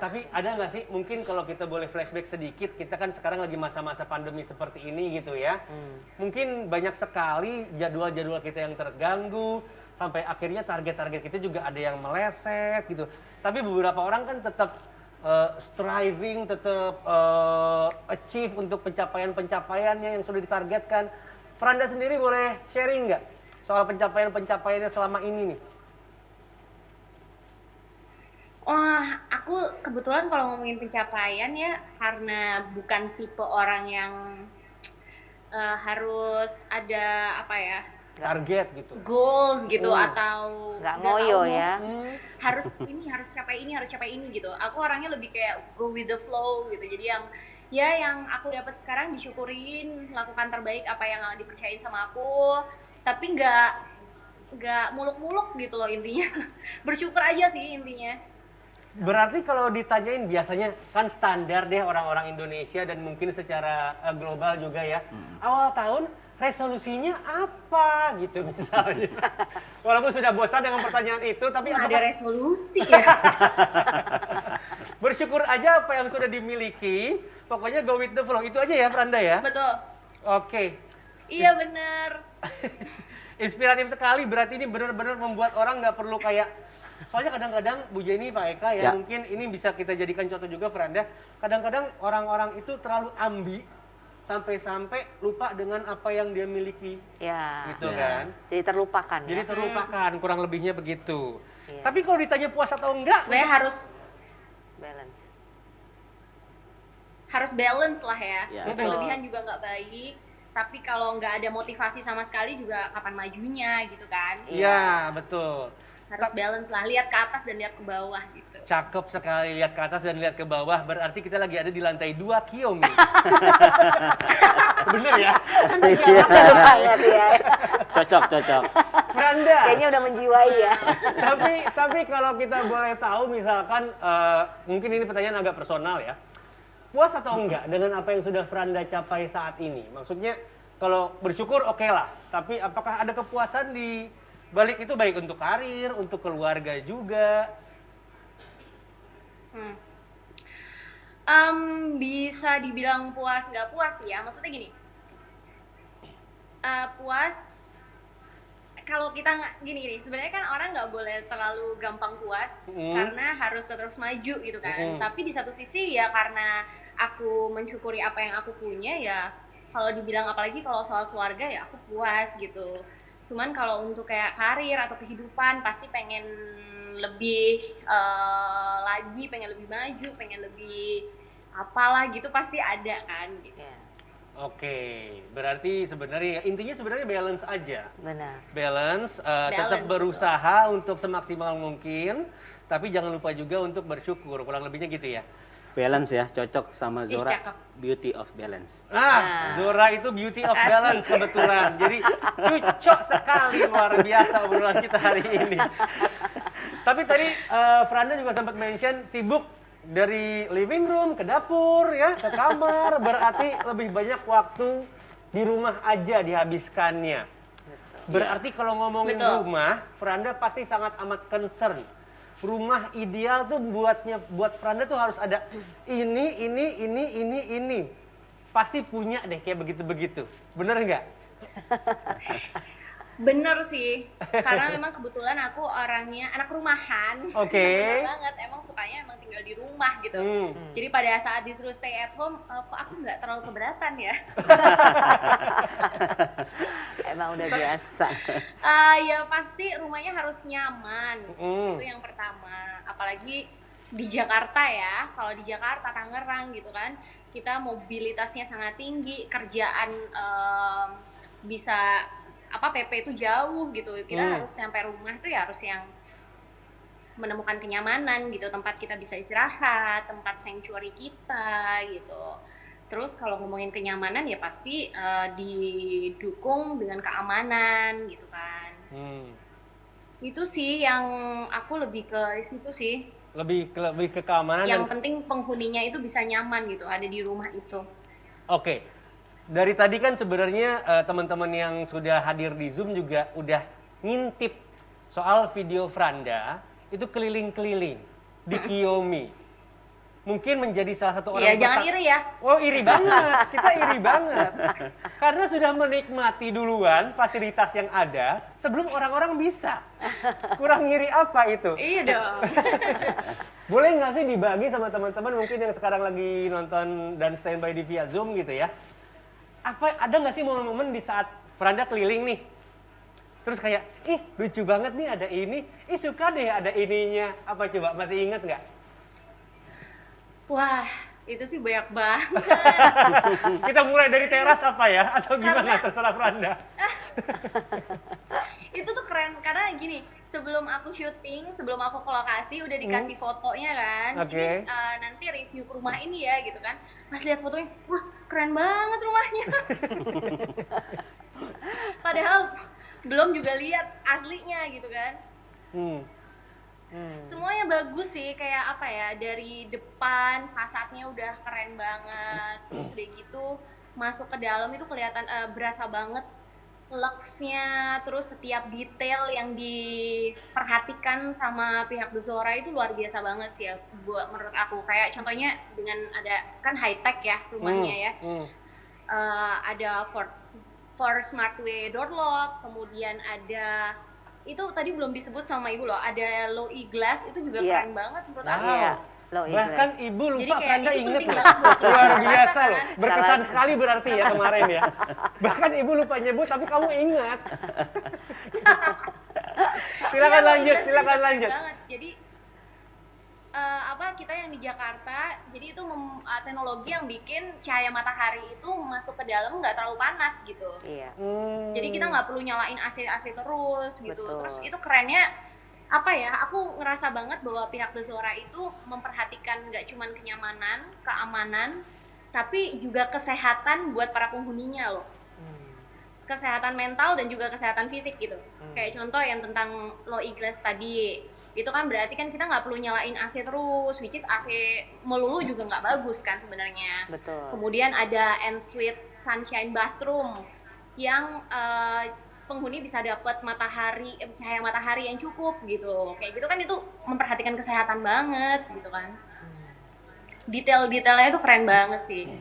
Tapi ada nggak sih mungkin kalau kita boleh flashback sedikit, kita kan sekarang lagi masa-masa pandemi seperti ini gitu ya. Mungkin banyak sekali jadwal-jadwal kita yang terganggu, sampai akhirnya target-target kita juga ada yang meleset gitu. Tapi beberapa orang kan tetap striving, tetap achieve untuk pencapaian-pencapaiannya yang sudah ditargetkan. Franda sendiri boleh sharing nggak soal pencapaian-pencapaiannya selama ini nih? Wah, aku kebetulan kalau ngomongin pencapaian ya, karena bukan tipe orang yang harus ada Target gitu. goals gitu atau Nggak udah ngoyo tahu ya. harus capai ini gitu. Aku orangnya lebih kayak go with the flow gitu. Jadi yang aku dapat sekarang disyukurin, lakukan terbaik apa yang dipercayain sama aku, tapi nggak muluk-muluk gitu loh intinya. Bersyukur aja sih intinya. Berarti kalau ditanyain biasanya kan standar deh orang-orang Indonesia dan mungkin secara global juga ya. Awal tahun resolusinya apa gitu misalnya. Walaupun sudah bosan dengan pertanyaan itu, tapi Ada apakah resolusi ya. bersyukur aja apa yang sudah dimiliki. Pokoknya go with the flow. Itu aja ya Franda ya. Betul. Oke. Iya bener. Inspiratif sekali, berarti ini benar-benar membuat orang nggak perlu kayak, soalnya kadang-kadang Bu Jenny, Pak Eka ya, Ya. mungkin ini bisa kita jadikan contoh juga Franda, kadang-kadang orang-orang itu terlalu ambi sampai-sampai lupa dengan apa yang dia miliki Ya. gitu Ya. kan. Jadi terlupakan Jadi ya. terlupakan, kurang lebihnya begitu. Iya. Tapi kalau ditanya puas atau enggak, Sebenarnya Balance. harus balance lah ya. Ya. Berlebihan juga nggak baik. Tapi kalau nggak ada motivasi sama sekali juga kapan majunya gitu kan. iya betul. Harus balance lah, lihat ke atas dan lihat ke bawah gitu. Cakep sekali, lihat ke atas dan lihat ke bawah, berarti kita lagi ada di lantai 2 Kiyomi. Bener ya? Betul banget ya. Cocok. Franda. Kayaknya udah menjiwai ya. tapi kalau kita boleh tahu misalkan mungkin ini pertanyaan agak personal ya. Puas atau enggak dengan apa yang sudah Franda capai saat ini? Maksudnya kalau bersyukur oke lah, tapi apakah ada kepuasan di balik itu baik untuk karir, untuk keluarga juga? Bisa dibilang puas nggak puas ya, maksudnya gini, puas kalau kita gini sebenarnya kan orang nggak boleh terlalu gampang puas karena harus terus maju gitu kan. Tapi di satu sisi ya karena aku mensyukuri apa yang aku punya ya, kalau dibilang apalagi kalau soal keluarga ya aku puas gitu. Cuman kalau untuk kayak karir atau kehidupan pasti pengen lebih lagi, pengen lebih maju, pengen lebih apalah gitu pasti ada kan gitu. Ya, Oke, berarti sebenarnya intinya sebenarnya balance aja. benar. Balance, tetap Balance, berusaha untuk semaksimal mungkin, tapi jangan lupa juga untuk bersyukur, kurang lebihnya gitu ya. Balance ya, cocok sama Ih, Zora. cakep. Beauty of balance. Zora itu beauty of balance kebetulan. Jadi cocok sekali, luar biasa obrolan kita hari ini. Tapi tadi Franda juga sempat mention sibuk dari living room ke dapur ya, ke kamar, berarti lebih banyak waktu di rumah aja dihabiskannya. Berarti kalau ngomongin Betul. rumah, Franda pasti sangat amat concern. Rumah ideal tuh buat Franda tuh harus ada ini. Pasti punya deh kayak begitu-begitu. Bener nggak? Bener sih, karena memang kebetulan aku orangnya anak rumahan. Oke. Bener banget, emang sukanya emang tinggal di rumah gitu. Jadi pada saat disuruh stay at home, kok aku nggak terlalu keberatan ya. Emang udah biasa. Ya pasti rumahnya harus nyaman, itu yang pertama. Apalagi di Jakarta ya, kalau di Jakarta, Tangerang gitu kan, kita mobilitasnya sangat tinggi, kerjaan bisa PP itu jauh gitu, kita harus sampai rumah tuh ya harus yang menemukan kenyamanan gitu, tempat kita bisa istirahat, tempat sanctuary kita gitu. Terus kalau ngomongin kenyamanan ya pasti didukung dengan keamanan gitu kan. Itu sih yang aku lebih ke situ sih. Lebih ke keamanan. Yang penting penghuninya itu bisa nyaman gitu, ada di rumah itu. Oke. Dari tadi kan sebenarnya teman-teman yang sudah hadir di Zoom juga udah ngintip soal video Franda itu keliling-keliling di Kiyomi. Mungkin menjadi salah satu orang. Iya, jangan iri ya. Oh, iri banget. Kita iri banget. Karena sudah menikmati duluan fasilitas yang ada sebelum orang-orang bisa. Kurang ngiri apa itu? Iya dong. Boleh nggak sih dibagi sama teman-teman mungkin yang sekarang lagi nonton dan standby di via Zoom gitu ya? Ada nggak sih momen-momen di saat Franda keliling nih, terus kayak, ih lucu banget nih ada ini, ih suka deh ada ininya, apa coba masih inget nggak? Wah, itu sih banyak banget. Kita mulai dari teras apa ya, atau gimana terserah Franda. Itu tuh keren karena gini, sebelum aku syuting, sebelum aku ke lokasi udah dikasih fotonya kan. Oke. Ini nanti review rumah ini ya gitu kan. Pas lihat fotonya, wah keren banget rumahnya. Padahal belum juga lihat aslinya gitu kan. Semuanya bagus sih, kayak apa ya, dari depan fasadnya udah keren banget. Terus udah gitu masuk ke dalam itu kelihatan berasa banget luxnya, terus setiap detail yang diperhatikan sama pihak The Zora itu luar biasa banget sih ya buat menurut aku. Kayak contohnya dengan ada kan high tech ya rumahnya ya. Ada for smart way door lock, kemudian ada itu tadi belum disebut sama ibu loh, ada low e glass itu juga Iya. keren banget menurut aku. Iya. Low Bahkan E-glass. ibu Jadi lupa, kayak Franda itu inget penting loh. banget buat Luar kita. biasa loh, berkesan Salah. sekali berarti ya kemarin ya. Bahkan ibu lupa nyebut tapi kamu ingat. Silakan Iya, lanjut, low e-glass silakan itu keren lanjut. banget. Jadi kita yang di Jakarta, jadi itu teknologi yang bikin cahaya matahari itu masuk ke dalam nggak terlalu panas gitu. Iya. Jadi kita nggak perlu nyalain AC terus gitu. Betul. Terus itu kerennya apa ya? Aku ngerasa banget bahwa pihak The Zora itu memperhatikan nggak cuman kenyamanan, keamanan, tapi juga kesehatan buat para penghuninya loh. Kesehatan mental dan juga kesehatan fisik gitu. Kayak contoh yang tentang low e-glass tadi. Itu kan berarti kan kita nggak perlu nyalain AC terus, which is AC melulu juga nggak bagus kan sebenarnya. Betul. Kemudian ada ensuite sunshine bathroom yang penghuni bisa dapat cahaya matahari yang cukup gitu. Kayak gitu kan itu memperhatikan kesehatan banget gitu kan. Detail-detailnya itu keren banget sih.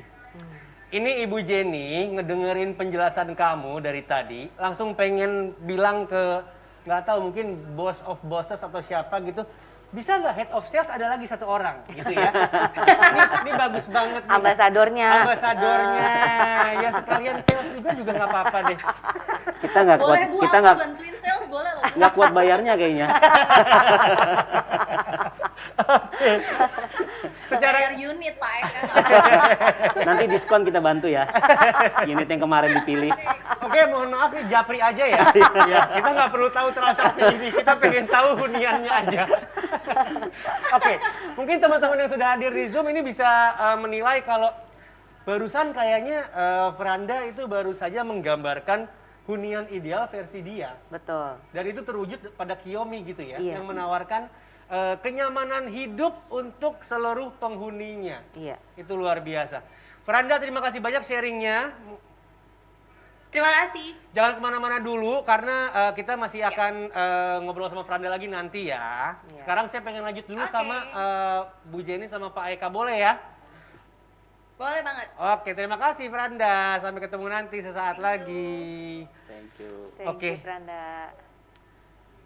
Ini Ibu Jenny ngedengerin penjelasan kamu dari tadi, langsung pengen bilang ke, nggak tahu mungkin boss of bosses atau siapa gitu, bisa nggak head of sales ada lagi satu orang gitu ya? Ini bagus banget nih. Ambasadornya. Ambasadornya, ya sekalian sales juga nggak apa-apa deh. Kita nggak kuat, Boleh Bu, kita aku nggak bantuin sales boleh loh. Bu. nggak kuat bayarnya kayaknya. Secara bayar unit Pak Eka. Nanti diskon kita bantu ya. Unit yang kemarin dipilih. Oke, mohon maaf nih Japri aja ya. Ya, kita nggak perlu tahu transaksi ini, kita pengen tahu huniannya aja. Oke, mungkin teman-teman yang sudah hadir di Zoom ini bisa menilai kalau barusan kayaknya Franda itu baru saja menggambarkan hunian ideal versi dia. Betul. Dan itu terwujud pada Kiyomi gitu ya, Iya. yang menawarkan kenyamanan hidup untuk seluruh penghuninya. Iya. Itu luar biasa. Franda, terima kasih banyak sharingnya. Terima kasih. Jangan kemana-mana dulu karena kita masih akan ngobrol sama Franda lagi nanti ya. Iya. Sekarang saya pengen lanjut dulu Oke. sama Bu Jenny sama Pak Eka, boleh ya? Boleh banget. Oke, terima kasih Franda. Sampai ketemu nanti sesaat lagi. Thank you. Thank Oke. you, Franda.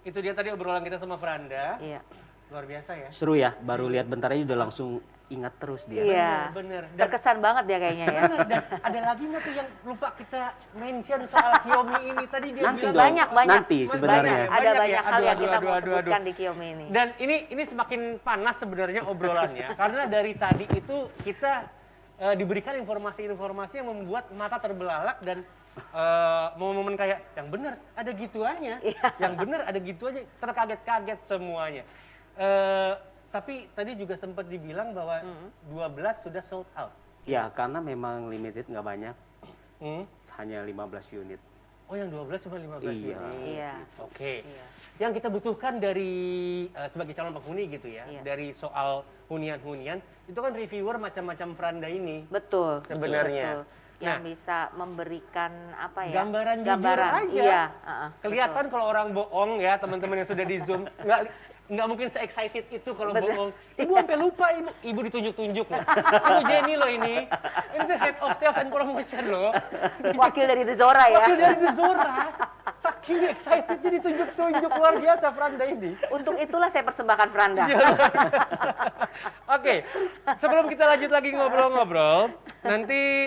Itu dia tadi obrolan kita sama Franda. Iya. Luar biasa ya. Seru ya, baru lihat bentar aja udah langsung ingat terus dia. Iya. Bener. Dan, Terkesan banget ya kayaknya ya. bener. Dan ada lagi nggak tuh yang lupa kita mention soal Kiyomi ini? Tadi dia Nanti bilang dong. Banyak, banyak. Nanti Mas, sebenarnya. banyak. Ada Banyak banyak ya? hal yang Aduh, kita aduh, mau aduh, sebutkan aduh. di Kiyomi ini. Dan ini semakin panas sebenarnya obrolannya karena dari tadi itu kita diberikan informasi-informasi yang membuat mata terbelalak dan momen-momen kayak yang benar ada gituannya, yang benar ada gituannya, terkaget-kaget semuanya. Tapi tadi juga sempat dibilang bahwa 12 sudah sold out. Ya, karena memang limited nggak banyak, Hmm? hanya 15 unit. Oh, yang 12 cuma 15 Iya. unit. Iya. Oke. Iya. Yang kita butuhkan dari sebagai calon penghuni gitu ya, Iya. dari soal hunian-hunian, itu kan reviewer macam-macam Franda ini. Betul. Sebenarnya. Betul. Yang Nah. bisa memberikan apa ya? Gambaran jujur aja. Iya. Kelihatan kalau orang bohong ya, teman-teman yang sudah di Zoom, nggak mungkin se-excited itu kalau Betul. bohong. Ibu sampai lupa, ibu ditunjuk-tunjuk loh. Ibu Jenny loh ini tuh head of sales and promotion loh. Wakil dari The Zora ya. Wakil dari The Zora. Saking excited jadi tunjuk-tunjuk, luar biasa Franda ini. Untuk itulah saya persembahkan Franda. Iya. Oke, sebelum kita lanjut lagi ngobrol-ngobrol, nanti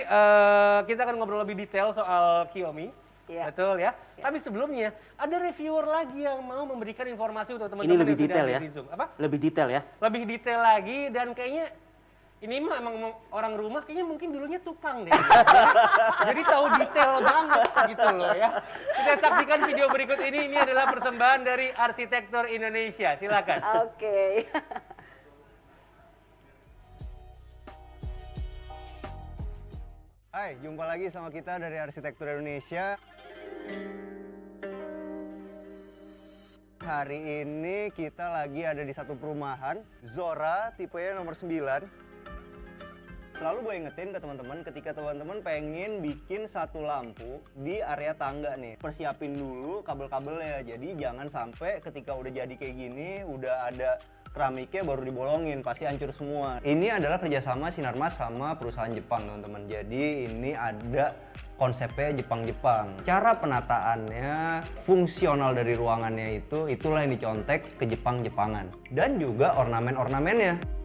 kita akan ngobrol lebih detail soal Kiyomi. Iya. Betul ya. Tapi sebelumnya ada reviewer lagi yang mau memberikan informasi untuk teman-teman Ini lebih yang sudah detail ada ya? di Zoom. Apa? Lebih detail ya. Lebih detail lagi dan kayaknya ini mah emang orang rumah kayaknya mungkin dulunya tukang deh. Jadi tahu detail banget gitu loh ya. Kita saksikan video berikut ini adalah persembahan dari Arsitektur Indonesia. Silakan. Oke. Hai, jumpa lagi sama kita dari Arsitektur Indonesia. Hari ini kita lagi ada di satu perumahan, Zora, tipenya nomor 9. Selalu gue ingetin ke teman-teman ketika teman-teman pengen bikin satu lampu di area tangga nih. Persiapin dulu kabel-kabelnya, jadi jangan sampai ketika udah jadi kayak gini, udah ada keramiknya baru dibolongin, pasti hancur semua. Ini adalah kerjasama Sinarmas sama perusahaan Jepang teman-teman. Jadi ini ada konsepnya Jepang-Jepang. Cara penataannya, fungsional dari ruangannya itulah yang dicontek ke Jepang-Jepangan. Dan juga ornamen-ornamennya.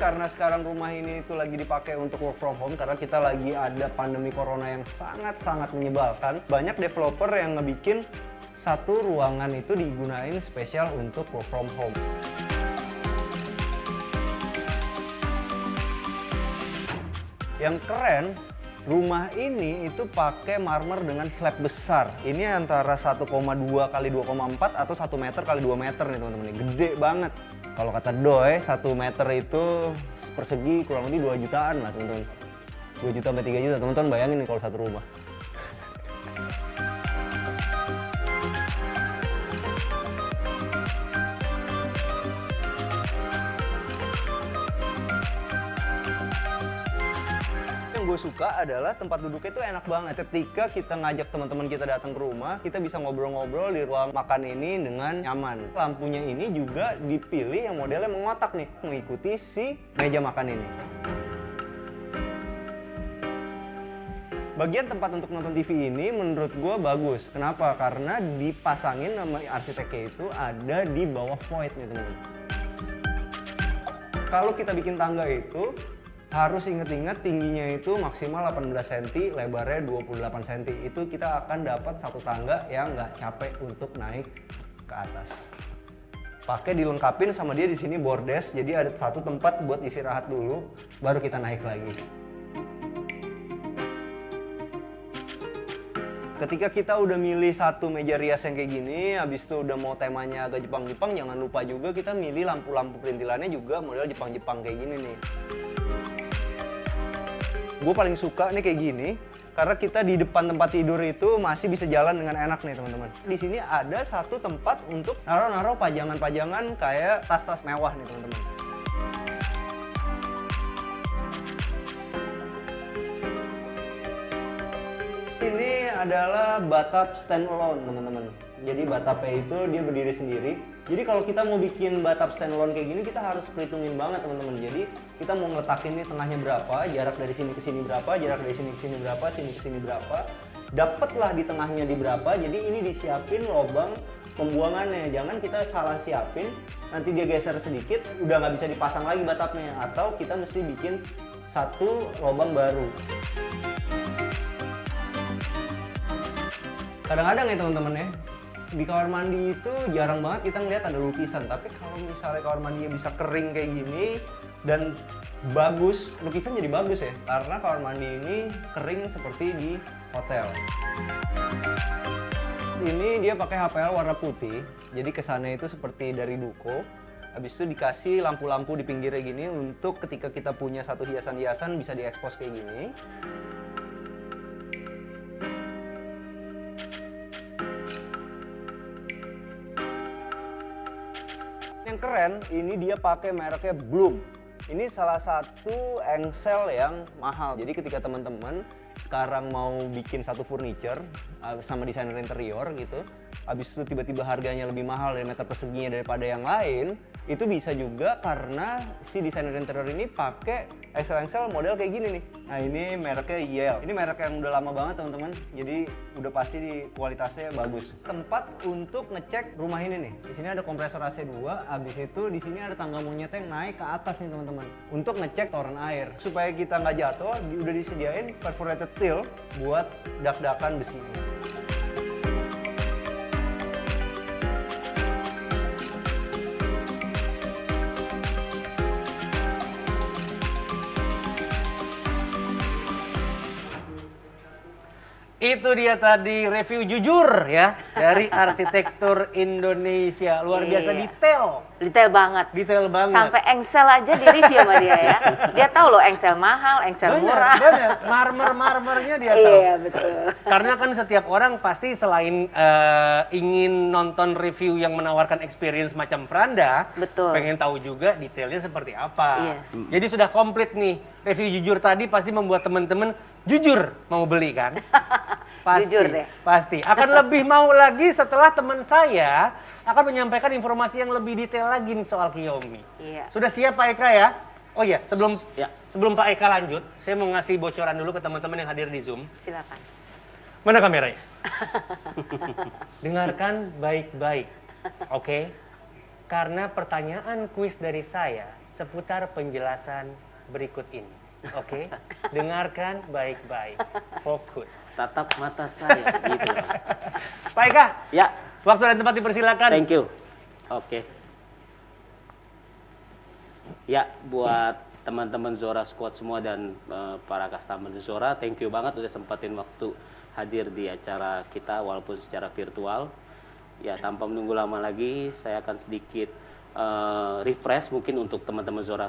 Karena sekarang rumah ini itu lagi dipakai untuk work from home karena kita lagi ada pandemi corona yang sangat-sangat menyebalkan. Banyak developer yang ngebikin satu ruangan itu digunain spesial untuk work from home. Yang keren, rumah ini itu pakai marmer dengan slab besar. Ini antara 1,2 kali 2,4 atau 1 meter kali 2 meter nih teman-teman. Gede banget. Kalau kata Doi, 1 meter itu persegi kurang lebih 2 jutaan lah teman-teman. 2 juta sampai 3 juta, teman-teman bayangin nih kalau satu rumah. Yang gue suka adalah tempat duduknya itu enak banget. Ketika kita ngajak teman-teman kita datang ke rumah, kita bisa ngobrol-ngobrol di ruang makan ini dengan nyaman. Lampunya ini juga dipilih yang modelnya mengotak nih, mengikuti si meja makan ini. Bagian tempat untuk nonton TV ini menurut gue bagus. Kenapa? Karena dipasangin nama arsiteknya itu ada di bawah void nih teman-teman. Kalau kita bikin tangga itu, Harus inget-inget tingginya itu maksimal 18 cm, lebarnya 28 cm. Itu kita akan dapat satu tangga yang nggak capek untuk naik ke atas. Pakai dilengkapin sama dia di sini bordes, jadi ada satu tempat buat istirahat dulu, baru kita naik lagi. Ketika kita udah milih satu meja rias yang kayak gini, habis itu udah mau temanya agak Jepang-Jepang, jangan lupa juga kita milih lampu-lampu perintilannya juga model Jepang-Jepang kayak gini nih. Gue paling suka nih kayak gini, karena kita di depan tempat tidur itu masih bisa jalan dengan enak nih teman-teman. Di sini ada satu tempat untuk naruh-naruh pajangan-pajangan kayak tas-tas mewah nih teman-teman. Ini adalah bathtub standalone teman-teman. Jadi bathtubnya itu dia berdiri sendiri. Jadi kalau kita mau bikin bathtub standalone kayak gini, kita harus perhitungin banget teman-teman. Jadi kita mau ngeletakin nih tengahnya berapa, jarak dari sini ke sini berapa, jarak dari sini ke sini berapa, sini ke sini berapa. Dapatlah di tengahnya di berapa. Jadi ini disiapin lubang pembuangannya. Jangan kita salah siapin, nanti dia geser sedikit, udah nggak bisa dipasang lagi bathtubnya. Atau kita mesti bikin satu lubang baru. Kadang-kadang ya teman-teman ya, di kamar mandi itu jarang banget kita ngeliat ada lukisan. Tapi kalau misalnya kamar mandinya bisa kering kayak gini dan bagus, lukisan jadi bagus ya. Karena kamar mandi ini kering seperti di hotel. Ini dia pakai HPL warna putih, jadi kesannya itu seperti dari Duko. Habis itu dikasih lampu-lampu di pinggirnya gini untuk ketika kita punya satu hiasan-hiasan bisa diekspos kayak gini. Yang keren, ini dia pakai mereknya Bloom. Ini salah satu engsel yang mahal. Jadi ketika teman-teman sekarang mau bikin satu furniture sama desainer interior gitu, habis itu tiba-tiba harganya lebih mahal dari meter perseginya daripada yang lain, itu bisa juga karena si desainer interior ini pakai engsel-engsel model kayak gini nih. Nah ini mereknya Yale. Ini merek yang udah lama banget teman-teman. Jadi udah pasti di kualitasnya bagus. Tempat untuk ngecek rumah ini nih. Di sini ada kompresor AC2. Habis itu di sini ada tangga monyet yang naik ke atas nih teman-teman. Untuk ngecek toren air. Supaya kita nggak jatuh, udah disediain perforated steel buat dak-dakan besinya. Itu dia tadi review jujur ya dari arsitektur Indonesia. Luar biasa Iya. detail. Detail banget. Detail banget. Sampai engsel aja di review sama dia ya. Dia tahu loh engsel mahal, engsel murah. Bener. Marmer-marmernya dia tahu. Iya betul. Karena kan setiap orang pasti selain ingin nonton review yang menawarkan experience macam Franda, Betul. pengen tahu juga detailnya seperti apa. Yes. Jadi sudah komplit nih. Review jujur tadi pasti membuat teman-teman jujur mau beli kan? Pasti, Jujur deh. pasti. Akan lebih mau lagi setelah teman saya akan menyampaikan informasi yang lebih detail lagi nih soal Kiyomi. Iya. Sudah siap Pak Eka ya? Oh iya, Ya. sebelum Pak Eka lanjut, saya mau ngasih bocoran dulu ke teman-teman yang hadir di Zoom. Silakan. Mana kameranya? Dengarkan baik-baik, oke? Karena pertanyaan kuis dari saya seputar penjelasan berikut ini, oke? Dengarkan baik-baik, fokus. Tatap mata saya gitu. Pak Eka, Ya, waktu dan tempat dipersilakan. thank you. Oke. Ya, buat teman-teman Zora Squad semua dan para customer Zora, thank you banget udah sempatin waktu hadir di acara kita walaupun secara virtual. Ya, tanpa menunggu lama lagi, saya akan sedikit refresh mungkin untuk teman-teman Zora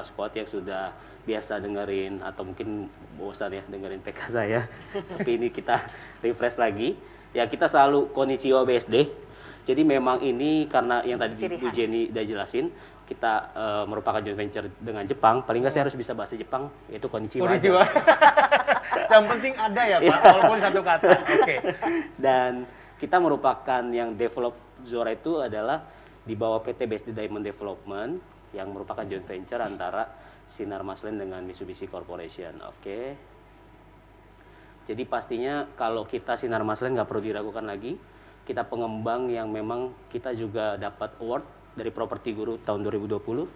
Squad yang sudah biasa dengerin atau mungkin bosan ya dengerin PK saya. Tapi ini kita refresh lagi. Ya, kita selalu konnichiwa BSD. Jadi memang ini karena yang tadi Ciri Bu khas. Jenny udah jelasin, kita merupakan joint venture dengan Jepang. Paling nggak saya harus bisa bahasa Jepang, yaitu konnichiwa. aja. Konnichiwa. Yang penting ada ya Pak, walaupun satu kata. Oke. Dan kita merupakan yang develop Zora itu adalah di bawah PT BSD Diamond Development yang merupakan joint venture antara Sinar Maslen dengan Mitsubishi Corporation. Oke. Jadi pastinya kalau kita Sinar Maslen nggak perlu diragukan lagi. Kita pengembang yang memang kita juga dapat award dari Property Guru tahun 2020,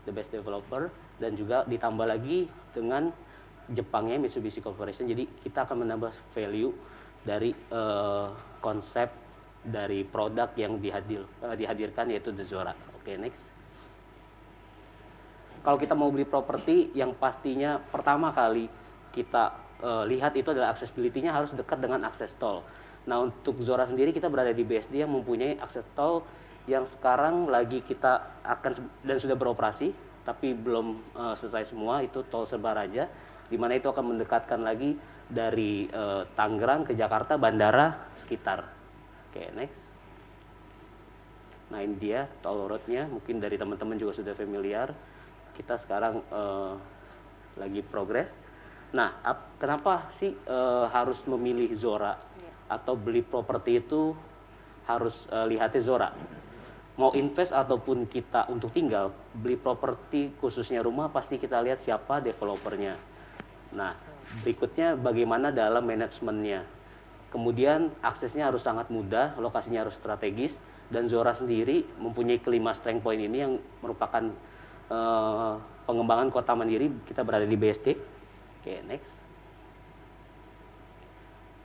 The Best Developer. dan juga ditambah lagi dengan Jepangnya Mitsubishi Corporation. Jadi kita akan menambah value dari konsep dari produk yang dihadirkan, yaitu The Zora. Oke, next. Kalau kita mau beli properti, yang pastinya pertama kali kita lihat itu adalah accessibility-nya harus dekat dengan akses tol. Nah, untuk Zora sendiri kita berada di BSD yang mempunyai akses tol yang sekarang lagi kita akan dan sudah beroperasi, tapi belum selesai semua, itu tol Sebaraja, di mana itu akan mendekatkan lagi dari Tangerang ke Jakarta, bandara sekitar. Oke, next. Nah, ini dia tol roadnya, mungkin dari teman-teman juga sudah familiar. Kita sekarang lagi progres. Nah, kenapa sih harus memilih Zora atau beli properti itu harus lihatnya Zora? Mau invest ataupun kita untuk tinggal, beli properti khususnya rumah pasti kita lihat siapa developernya. Nah, berikutnya bagaimana dalam manajemennya. Kemudian aksesnya harus sangat mudah, lokasinya harus strategis, dan Zora sendiri mempunyai kelima strength point ini yang merupakan pengembangan kota mandiri. Kita berada di BSD. Oke, next.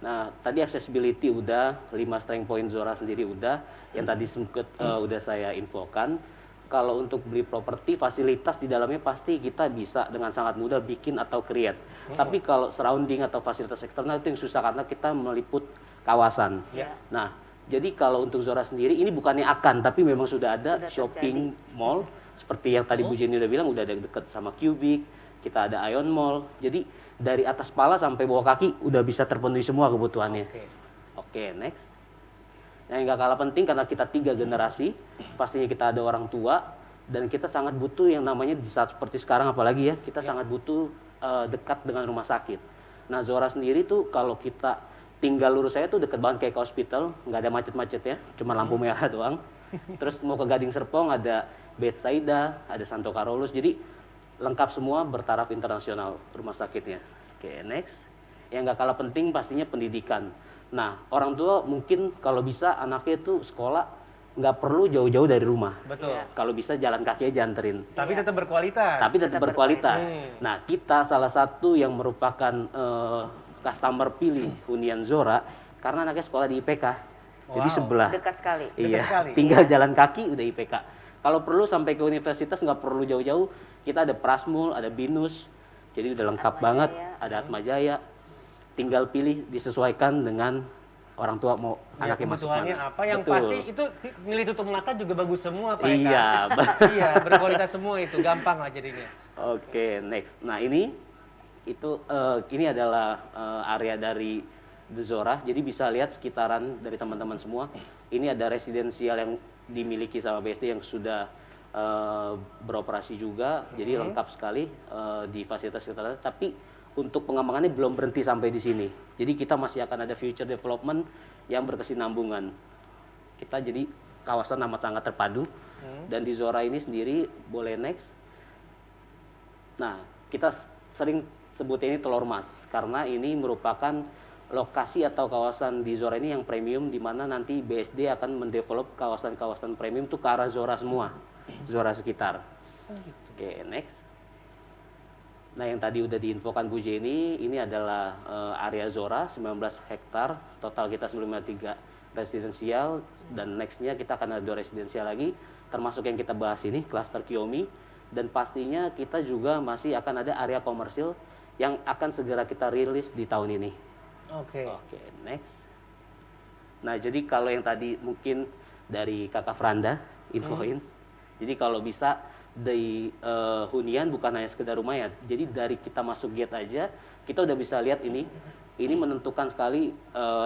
Nah, tadi accessibility udah, 5 strength point Zora sendiri udah, yang tadi sempat udah saya infokan. Kalau untuk beli properti, fasilitas di dalamnya pasti kita bisa dengan sangat mudah bikin atau create. Tapi kalau surrounding atau fasilitas eksternal itu yang susah karena kita meliput kawasan. Nah, jadi kalau untuk Zora sendiri ini bukannya akan, tapi memang sudah ada shopping mall seperti yang tadi Bu Jenny udah bilang, udah ada dekat sama Cubic, kita ada Ion Mall. Jadi dari atas kepala sampai bawah kaki udah bisa terpenuhi semua kebutuhannya. Oke, next. Yang nggak kalah penting karena kita 3 generasi, pastinya kita ada orang tua dan kita sangat butuh yang namanya di saat seperti sekarang apalagi ya, kita sangat butuh dekat dengan rumah sakit. Nah, Zora sendiri tuh kalau kita tinggal lurus saya tuh deket banget kayak ke hospital, nggak ada macet-macetnya, cuma lampu merah doang. Terus mau ke Gading Serpong ada Bethsaida, ada Santo Carolus, jadi lengkap semua bertaraf internasional rumah sakitnya. Oke, next. Yang nggak kalah penting pastinya pendidikan. Nah, orang tua mungkin kalau bisa anaknya tuh sekolah nggak perlu jauh-jauh dari rumah. Betul. Kalau bisa jalan kaki aja anterin. Tapi tetap berkualitas. Tapi tetap berkualitas. Nah, kita salah satu yang merupakan customer pilih hunian Zora karena anaknya sekolah di IPK. Jadi sebelah. Dekat sekali. Iya, sekali. tinggal jalan kaki udah IPK. Kalau perlu sampai ke universitas nggak perlu jauh-jauh. Kita ada Prasmul, ada Binus, jadi udah lengkap banget. Ada Atmajaya. Tinggal pilih disesuaikan dengan orang tua mau anaknya masuk kebutuhannya mana. apa. Yang Betul. pasti itu milih tutup mata juga bagus semua Pak Iya, Eka. Iya, berkualitas semua itu, gampang lah jadinya. Oke, next. Nah, ini adalah area dari The Zora. Jadi bisa lihat sekitaran dari teman-teman semua. Ini ada residensial yang dimiliki sama BSD yang sudah beroperasi juga. Jadi lengkap sekali di fasilitas sekitaran. Tapi untuk pengembangannya belum berhenti sampai di sini. Jadi kita masih akan ada future development yang berkesinambungan. Kita jadi kawasan amat sangat terpadu. Dan di Zora ini sendiri, boleh next. Nah, kita sering sebutnya ini telur emas karena ini merupakan lokasi atau kawasan di Zora ini yang premium, di mana nanti BSD akan mendevelop kawasan-kawasan premium tuh ke arah Zora semua, Zora sekitar. Oke, next. Nah, yang tadi udah diinfokan Bu Jenny, ini adalah area Zora 19 hektar, total kita 93 residensial, dan nextnya kita akan ada 2 residensial lagi, termasuk yang kita bahas ini, cluster Kiyomi, dan pastinya kita juga masih akan ada area komersil yang akan segera kita rilis di tahun ini. Oke. Oke, next. Nah, jadi kalau yang tadi mungkin dari Kakak Franda infoin, jadi kalau bisa di hunian bukan hanya sekedar rumah ya, jadi dari kita masuk gate aja kita udah bisa lihat ini menentukan sekali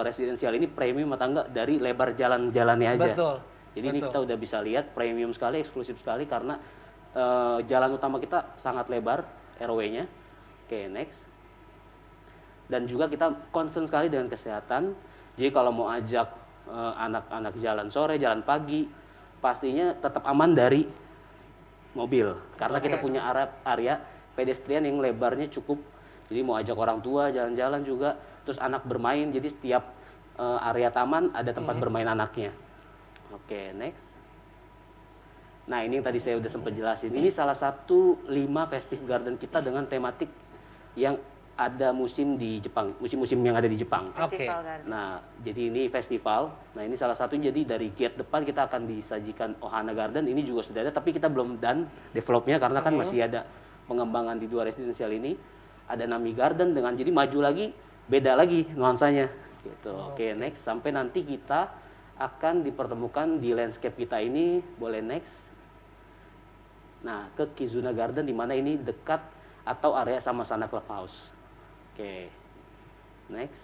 residensial ini premium atau enggak dari lebar jalan-jalannya aja. Betul. Jadi ini kita udah bisa lihat premium sekali, eksklusif sekali karena jalan utama kita sangat lebar, RW-nya. Oke, next. Dan juga kita concern sekali dengan kesehatan. Jadi kalau mau ajak anak-anak jalan sore, jalan pagi, pastinya tetap aman dari mobil. Karena kita punya area pedestrian yang lebarnya cukup. Jadi mau ajak orang tua jalan-jalan juga, terus anak bermain. Jadi setiap area taman ada tempat bermain anaknya. Oke, next. Nah, ini yang tadi saya udah sempat jelasin. Ini salah satu 5 festive garden kita dengan tematik yang ada musim di Jepang, musim-musim yang ada di Jepang. Oke. Festival Garden. Nah, jadi ini festival. Nah, ini salah satu, jadi dari gate depan kita akan disajikan Ohana Garden. Ini juga sudah ada, tapi kita belum done developnya karena kan masih ada pengembangan di 2 residensial ini. Ada Nami Garden dengan, jadi maju lagi, beda lagi nuansanya. Gitu. Oke, next. Sampai nanti kita akan dipertemukan di landscape kita ini. Boleh next. Nah, ke Kizuna Garden di mana ini dekat atau area Samasana Clubhouse. Oke, next.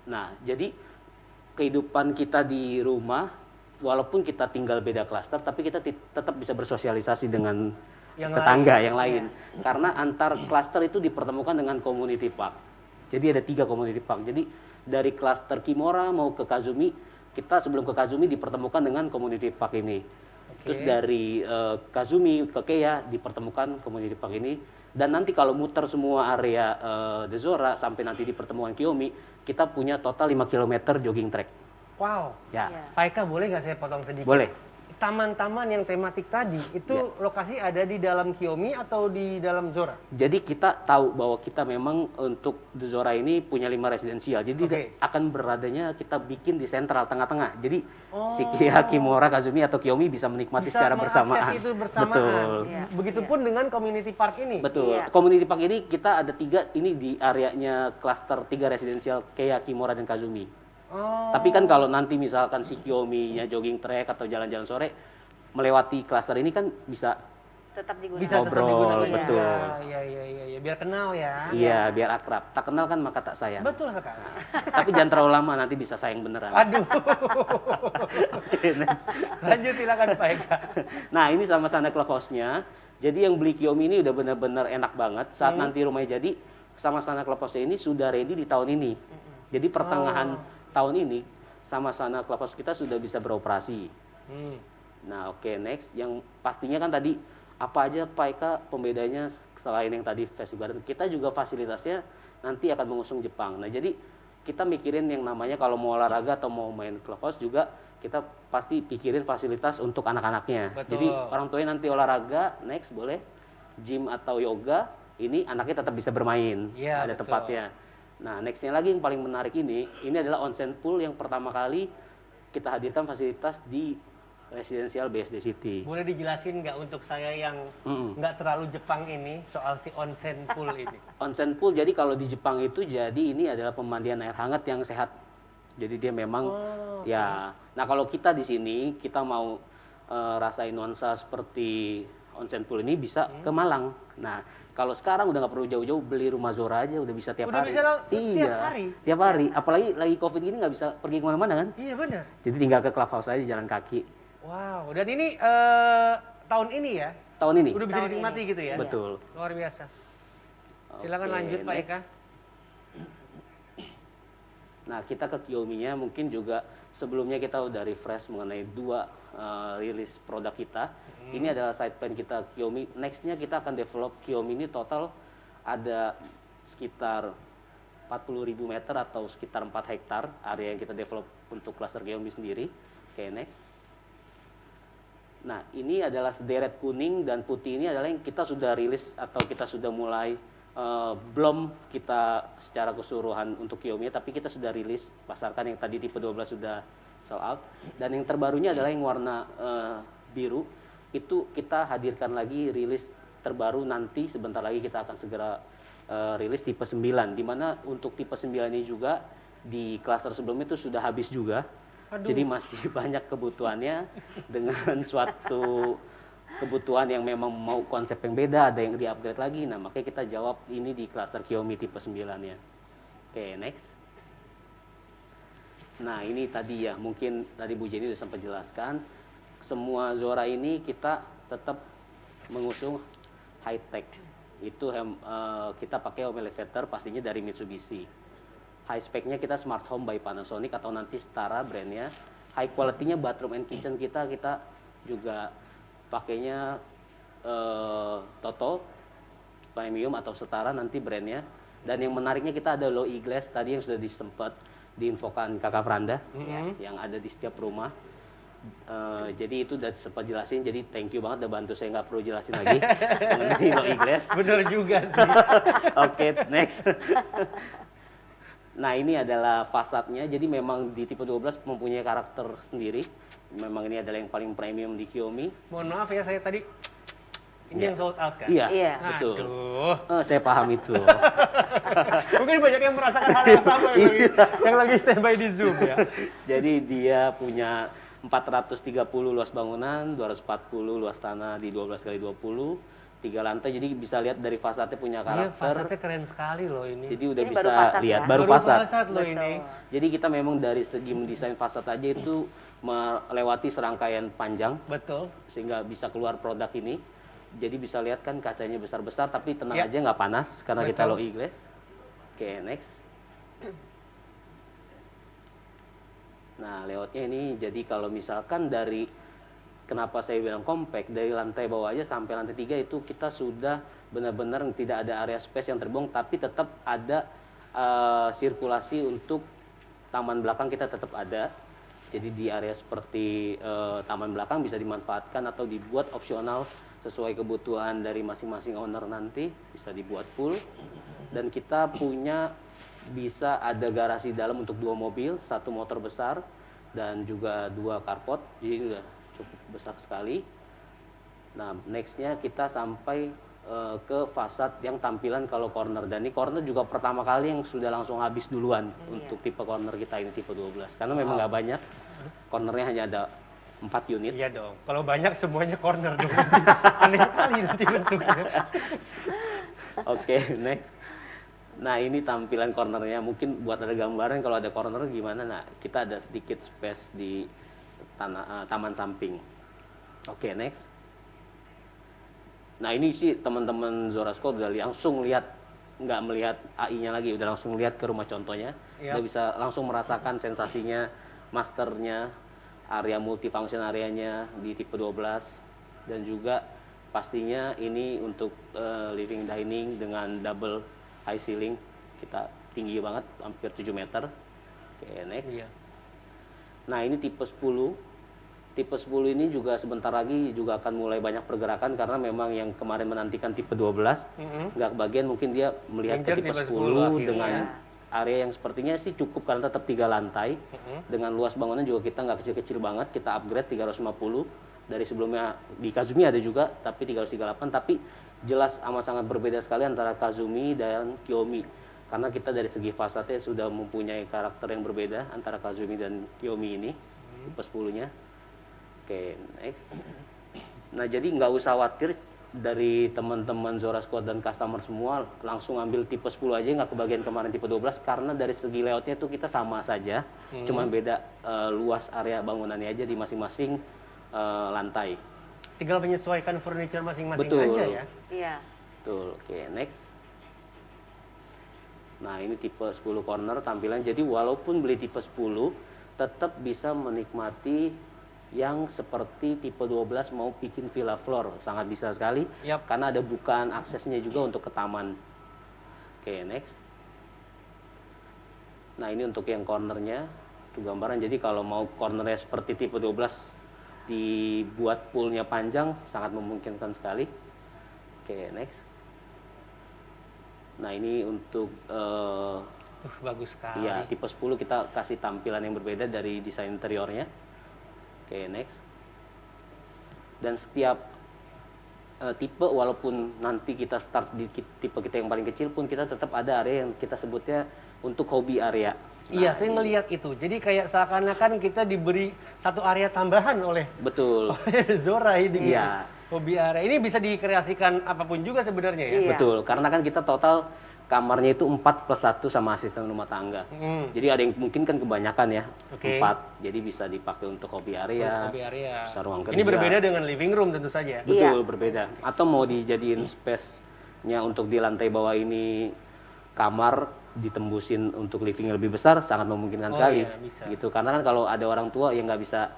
Nah, jadi kehidupan kita di rumah, walaupun kita tinggal beda klaster, tapi kita tetap bisa bersosialisasi dengan Yang tetangga yang lain. Karena antar klaster itu dipertemukan dengan community park. Jadi ada 3 community park. Jadi dari klaster Kimura mau ke Kazumi, kita sebelum ke Kazumi dipertemukan dengan community park ini. Terus dari Kazumi ke Keia dipertemukan community park ini. Dan nanti kalau muter semua area Dezora sampai nanti di pertemuan Kiyomi, kita punya total 5 km jogging track. Wow. Ya, Ya. Pak Eka, boleh nggak saya potong sedikit? boleh. Taman-taman yang tematik tadi itu lokasi ada di dalam Kiyomi atau di dalam Zora? Jadi kita tahu bahwa kita memang untuk Dezora ini punya 5 residensial. Jadi Oke. akan beradanya kita bikin di sentral tengah-tengah. Jadi si Keia, Kimura, Kazumi atau Kiyomi bisa menikmati Bisa secara mengakses bersamaan. itu bersamaan. Betul. Iya. Begitupun dengan community park ini. Betul. Iya. Community Park ini kita ada 3, ini di areanya klaster 3 residensial Keia, Kimura, dan Kazumi. Oh. Tapi kan kalau nanti misalkan si Kiyomi-nya jogging track atau jalan-jalan sore melewati klaster ini kan bisa Tetap digunakan. Bisa tetap Ngobrol, digunakan. betul. Iya, biar kenal ya. iya biar akrab. Tak kenal kan maka tak sayang. Betul sekali. Tapi jangan terlalu lama nanti bisa sayang beneran. Aduh. Lanjut silakan Pak Eka. Nah, ini sama Sana Clubhouse-nya. Jadi yang beli Kiyomi ini udah bener-bener enak banget. Saat nanti rumahnya jadi, sama Sana Clubhouse ini sudah ready di tahun ini. Jadi pertengahan tahun ini, sama Sana Clubhouse kita sudah bisa beroperasi. Nah, oke, next. Yang pastinya kan tadi apa aja Pak Eka pembedanya selain yang tadi festival garden, kita juga fasilitasnya nanti akan mengusung Jepang. Nah, jadi kita mikirin yang namanya kalau mau olahraga atau mau main clubhouse juga kita pasti pikirin fasilitas untuk anak-anaknya. Betul. Jadi orang tuanya nanti olahraga, next boleh gym atau yoga, ini anaknya tetap bisa bermain, Iya, ada betul. tempatnya. Nah, nextnya lagi yang paling menarik ini adalah onsen pool yang pertama kali kita hadirkan fasilitas di residensial BSD City. Boleh dijelasin nggak untuk saya yang Mm-mm. nggak terlalu Jepang ini soal si onsen pool ini? Onsen pool, jadi kalau di Jepang itu jadi ini adalah pemandian air hangat yang sehat. Jadi dia memang ya. Nah, kalau kita di sini kita mau rasain nuansa seperti onsen pool ini bisa ke Malang. Nah, kalau sekarang udah nggak perlu jauh-jauh, beli rumah Zora aja udah bisa tiap Udah hari. bisa Iya, tiap hari? tiap hari. Apalagi lagi COVID gini nggak bisa pergi kemana-mana kan? Iya benar. Jadi tinggal ke clubhouse aja jalan kaki. Wow, dan ini tahun ini ya? Tahun ini. Udah bisa Tahun dinikmati ini. gitu ya? Betul. Luar biasa. Silakan Oke, lanjut Pak next. Eka. Nah, kita ke Kiyomi-nya mungkin juga sebelumnya kita udah refresh mengenai 2 rilis produk kita. Ini adalah side plan kita Kiyomi. Next-nya kita akan develop Kiyomi ini total ada sekitar 40.000 meter atau sekitar 4 hektar area yang kita develop untuk cluster Kiyomi sendiri. Oke, next. Nah, ini adalah sederet kuning dan putih ini adalah yang kita sudah rilis atau kita sudah mulai belum kita secara keseluruhan untuk Kiyomi, tapi kita sudah rilis pasarkan yang tadi tipe 12 sudah sold out. Dan yang terbarunya adalah yang warna biru, itu kita hadirkan lagi rilis terbaru nanti sebentar lagi kita akan segera rilis tipe 9, di mana untuk tipe 9 ini juga di klaster sebelumnya itu sudah habis juga. Jadi masih banyak kebutuhannya dengan suatu kebutuhan yang memang mau konsep yang beda, ada yang di-upgrade lagi. Nah, makanya kita jawab ini di klaster Kiyomi tipe 9-nya. Oke, next. Nah, ini tadi ya, mungkin tadi Bu Jenny sudah sempat jelaskan. Semua Zora ini kita tetap mengusung high-tech. Itu kita pakai home elevator pastinya dari Mitsubishi. High spec-nya kita smart home by Panasonic atau nanti setara brandnya. High quality-nya bathroom and kitchen kita juga pakainya Toto premium atau setara nanti brandnya. Dan yang menariknya kita ada low e-glass tadi yang sudah disempat diinfokan Kakak Franda yang ada di setiap rumah. Jadi itu udah sempat jelasin, jadi thank you banget udah bantu saya, nggak perlu jelasin lagi mengenai low E-glass. Bener juga sih. Oke, next. Nah, ini adalah fasadnya. Jadi memang di tipe 12 mempunyai karakter sendiri. Memang ini adalah yang paling premium di Xiaomi. Mohon maaf ya, saya tadi ini Iya. yang sold out kan? Iya, Iya. betul. Aduh. Saya paham itu. Mungkin banyak yang merasakan hal yang sama yang lagi standby di Zoom ya. Jadi dia punya 430 luas bangunan, 240 luas tanah di 12 kali 20, 3 lantai. Jadi bisa lihat dari fasadnya punya Iya, karakter. fasadnya keren sekali loh ini. Jadi udah Ini bisa baru fasad lihat ya? baru fasad. loh Betul. ini. Jadi kita memang dari segi mendesain fasad aja itu melewati serangkaian panjang Betul. sehingga bisa keluar produk ini. Jadi bisa lihat kan kacanya besar-besar tapi tenang Ya. aja nggak panas karena kita Betul. low E-glass. Oke, next. Nah, layoutnya ini jadi kalau misalkan dari kenapa saya bilang compact, dari lantai bawah aja sampai lantai 3 itu kita sudah benar-benar tidak ada area space yang terbuang, tapi tetap ada sirkulasi untuk taman belakang kita tetap ada. Jadi di area seperti taman belakang bisa dimanfaatkan atau dibuat opsional sesuai kebutuhan dari masing-masing owner nanti, bisa dibuat full. Dan kita punya bisa ada garasi dalam untuk 2 mobil, 1 motor besar dan juga 2 carport. Jadi ini udah cukup besar sekali. Nah, nextnya kita sampai ke fasad yang tampilan kalau corner, dan ini corner juga pertama kali yang sudah langsung habis duluan untuk tipe corner kita ini tipe 12 karena memang nggak banyak, cornernya hanya ada 4 unit. Iya dong. Kalau banyak semuanya corner dong. Aneh sekali nanti bentuknya. Oke, next. Nah, ini tampilan cornernya. Mungkin buat ada gambaran kalau ada corner gimana. Nah, kita ada sedikit space di taman samping. Oke, next. Nah, ini sih teman-teman Zora Squad udah langsung lihat, nggak melihat AI-nya lagi, udah langsung lihat ke rumah contohnya. Yap. Udah bisa langsung merasakan sensasinya, masternya, area multifunction areanya di tipe 12. Dan juga pastinya ini untuk living dining dengan double high ceiling, kita tinggi banget, hampir 7 meter. Oke, next. Iya. Nah, ini tipe 10. Tipe 10 ini juga sebentar lagi juga akan mulai banyak pergerakan karena memang yang kemarin menantikan tipe 12 nggak kebagian, mungkin dia melihat Ngincer ke tipe tipe 10 10 dengan akhirnya. area yang sepertinya sih cukup karena tetap 3 lantai. Dengan luas bangunan juga kita nggak kecil-kecil banget, kita upgrade 350. Dari sebelumnya di Kazumi ada juga, tapi 338, tapi jelas amat sangat berbeda sekali antara Kazumi dan Xiaomi. Karena kita dari segi fasadnya sudah mempunyai karakter yang berbeda antara Kazumi dan Xiaomi ini, tipe 10-nya. Oke, next. Nah, jadi nggak usah khawatir dari teman-teman Zora Squad dan customer semua langsung ambil tipe 10 aja, nggak kebagian kemarin tipe 12 karena dari segi layoutnya itu kita sama saja, cuman beda luas area bangunannya aja di masing-masing lantai. Tinggal menyesuaikan furniture masing-masing Betul. aja ya. Iya. Betul. Oke, next. Nah, ini tipe 10 corner tampilan. Jadi walaupun beli tipe 10 tetap bisa menikmati yang seperti tipe 12 mau bikin villa floor, sangat bisa sekali. Yap. Karena ada bukaan aksesnya juga untuk ke taman. Oke, next. Nah, ini untuk yang cornernya, itu gambaran. Jadi kalau mau cornernya seperti tipe 12 dibuat poolnya panjang, sangat memungkinkan sekali. Oke, next. Nah, ini untuk Bagus sekali. ya tipe 10 kita kasih tampilan yang berbeda dari desain interiornya. Oke, next. Dan setiap tipe, walaupun nanti kita start di tipe kita yang paling kecil pun, kita tetap ada area yang kita sebutnya untuk hobi area. Iya, saya ngelihat itu. Jadi kayak seakan-akan kita diberi satu area tambahan oleh Betul. Zora ini. Iya. Hobi area. Ini bisa dikreasikan apapun juga sebenarnya ya. Iya. Betul, karena kan kita total kamarnya itu 4+1 sama asisten rumah tangga. Jadi ada yang mungkin kan kebanyakan ya, Oke. 4. Jadi bisa dipakai untuk hobi area, Hobi area. bisa ruang kerja. Ini berbeda dengan living room tentu saja. Betul, berbeda. Atau mau dijadiin space-nya untuk di lantai bawah ini kamar, ditembusin untuk living yang lebih besar, sangat memungkinkan sekali. iya, bisa. Gitu, karena kan kalau ada orang tua yang nggak bisa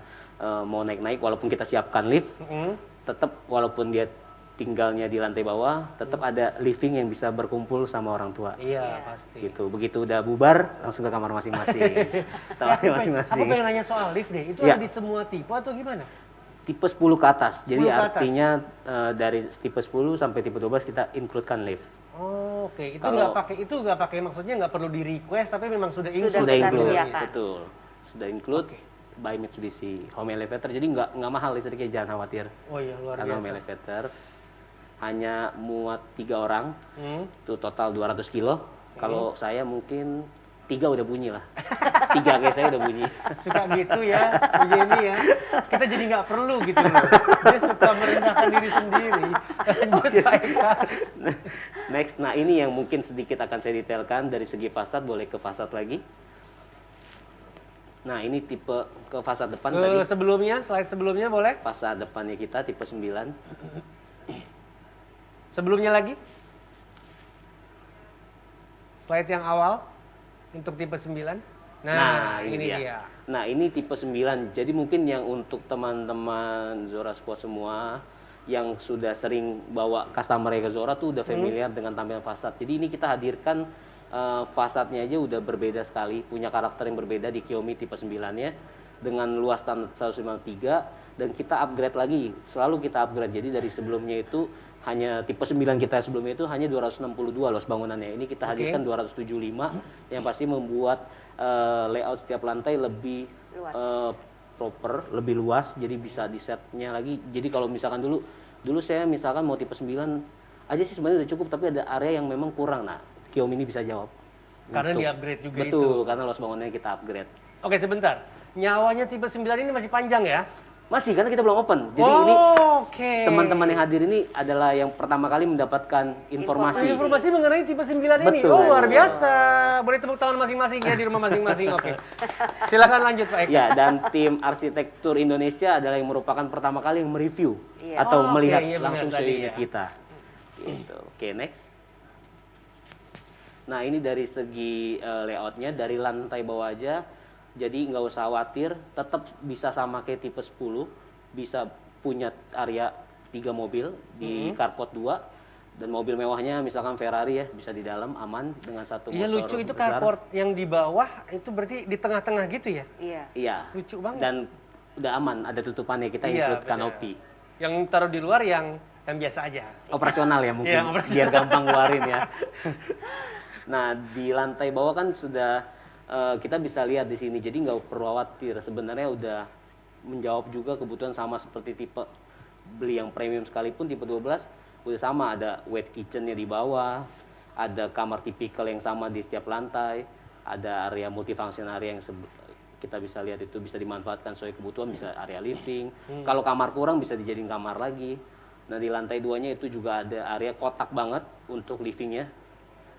mau naik-naik, walaupun kita siapkan lift, tetap walaupun dia tinggalnya di lantai bawah, tetap ada living yang bisa berkumpul sama orang tua. Iya, pasti. Gitu. Begitu udah bubar, langsung ke kamar masing-masing. Kamarnya Aku masing-masing. pengen nanya soal lift deh, itu Iya. ada di semua tipe atau gimana? Tipe 10 ke atas. 10 Jadi ke atas. artinya dari tipe 10 sampai tipe 12 kita includekan lift. Oh, oke. Itu Kalau- nggak pakai maksudnya nggak perlu di request tapi memang sudah include. Sudah Sudah kita include, sediakan. betul. Sudah include by Mitsubishi Home Elevator. Jadi nggak mahal listriknya, jangan khawatir. Oh iya, luar Karena Home biasa. Elevator hanya muat 3 orang, Hmm. itu total 200 kilo. Kalau saya mungkin 3 udah bunyi lah. 3 kayak saya udah bunyi. Suka gitu ya, begini ya. Kita jadi nggak perlu gitu loh. Dia suka merendahkan diri sendiri. Lanjut Pak Eka. Next, nah ini yang mungkin sedikit akan saya detailkan dari segi fasad, boleh ke fasad lagi. Nah ini tipe ke fasad depan Ke tadi. sebelumnya, slide sebelumnya boleh? Fasad depannya kita tipe 9. Sebelumnya lagi. Slide yang awal untuk tipe 9. Nah, ini dia. Nah, ini tipe 9. Jadi mungkin yang untuk teman-teman Zora Squad semua yang sudah sering bawa customer ke Zora tuh udah familiar dengan tampilan fasad. Jadi ini kita hadirkan fasadnya aja udah berbeda sekali, punya karakter yang berbeda di Kiyomi tipe 9-nya dengan luas standar 153 dan kita upgrade lagi. Selalu kita upgrade. Jadi dari sebelumnya itu hanya tipe 9 kita sebelumnya itu hanya 262 luas bangunannya. Ini kita hadirkan 275 yang pasti membuat layout setiap lantai lebih Luas. proper, lebih luas, jadi bisa di setnya lagi. Jadi kalau misalkan dulu saya misalkan mau tipe 9 aja sih sebenarnya udah cukup, tapi ada area yang memang kurang. Nah, Kiyomi ini bisa jawab. Karena Untuk- di-upgrade juga betul, itu. karena luas bangunannya kita upgrade. Oke, sebentar. Nyawanya tipe 9 ini masih panjang ya? Masih, karena kita belum open. Jadi ini Oke. teman-teman yang hadir ini adalah yang pertama kali mendapatkan informasi. Informasi mengenai tipe 9 ini. Betul. Oh, luar biasa. Boleh tepuk tangan masing-masing ya di rumah masing-masing. Oke. Silakan lanjut Pak Eka. Ya, dan tim arsitektur Indonesia adalah yang merupakan pertama kali yang mereview Iya. atau Oh, oke, melihat iya benar langsung tadi unit ya. kita. Gitu. Oke, next. Nah, ini dari segi layoutnya, dari lantai bawah aja, jadi nggak usah khawatir, tetap bisa sama kayak tipe 10, bisa punya area 3 mobil di carport 2, dan mobil mewahnya misalkan Ferrari ya, bisa di dalam aman dengan satu Iya motor lucu itu besar. carport yang di bawah itu berarti di tengah-tengah gitu ya? Iya. Iya. Lucu banget. Dan udah aman, ada tutupannya, kita Iya, include benar. kanopi. Yang taruh di luar yang biasa aja. Operasional ya mungkin, Iya, operasional. biar gampang keluarin ya. Nah, di lantai bawah kan sudah kita bisa lihat di sini, jadi nggak perlu khawatir. Sebenarnya udah menjawab juga kebutuhan sama seperti tipe beli yang premium sekalipun tipe 12 udah sama, ada wet kitchennya di bawah, ada kamar tipikal yang sama di setiap lantai, ada area multifunction area yang kita bisa lihat itu bisa dimanfaatkan sesuai kebutuhan, bisa area living. Kalau kamar kurang bisa dijadiin kamar lagi. Nah, di lantai 2-nya itu juga ada area kotak banget untuk livingnya.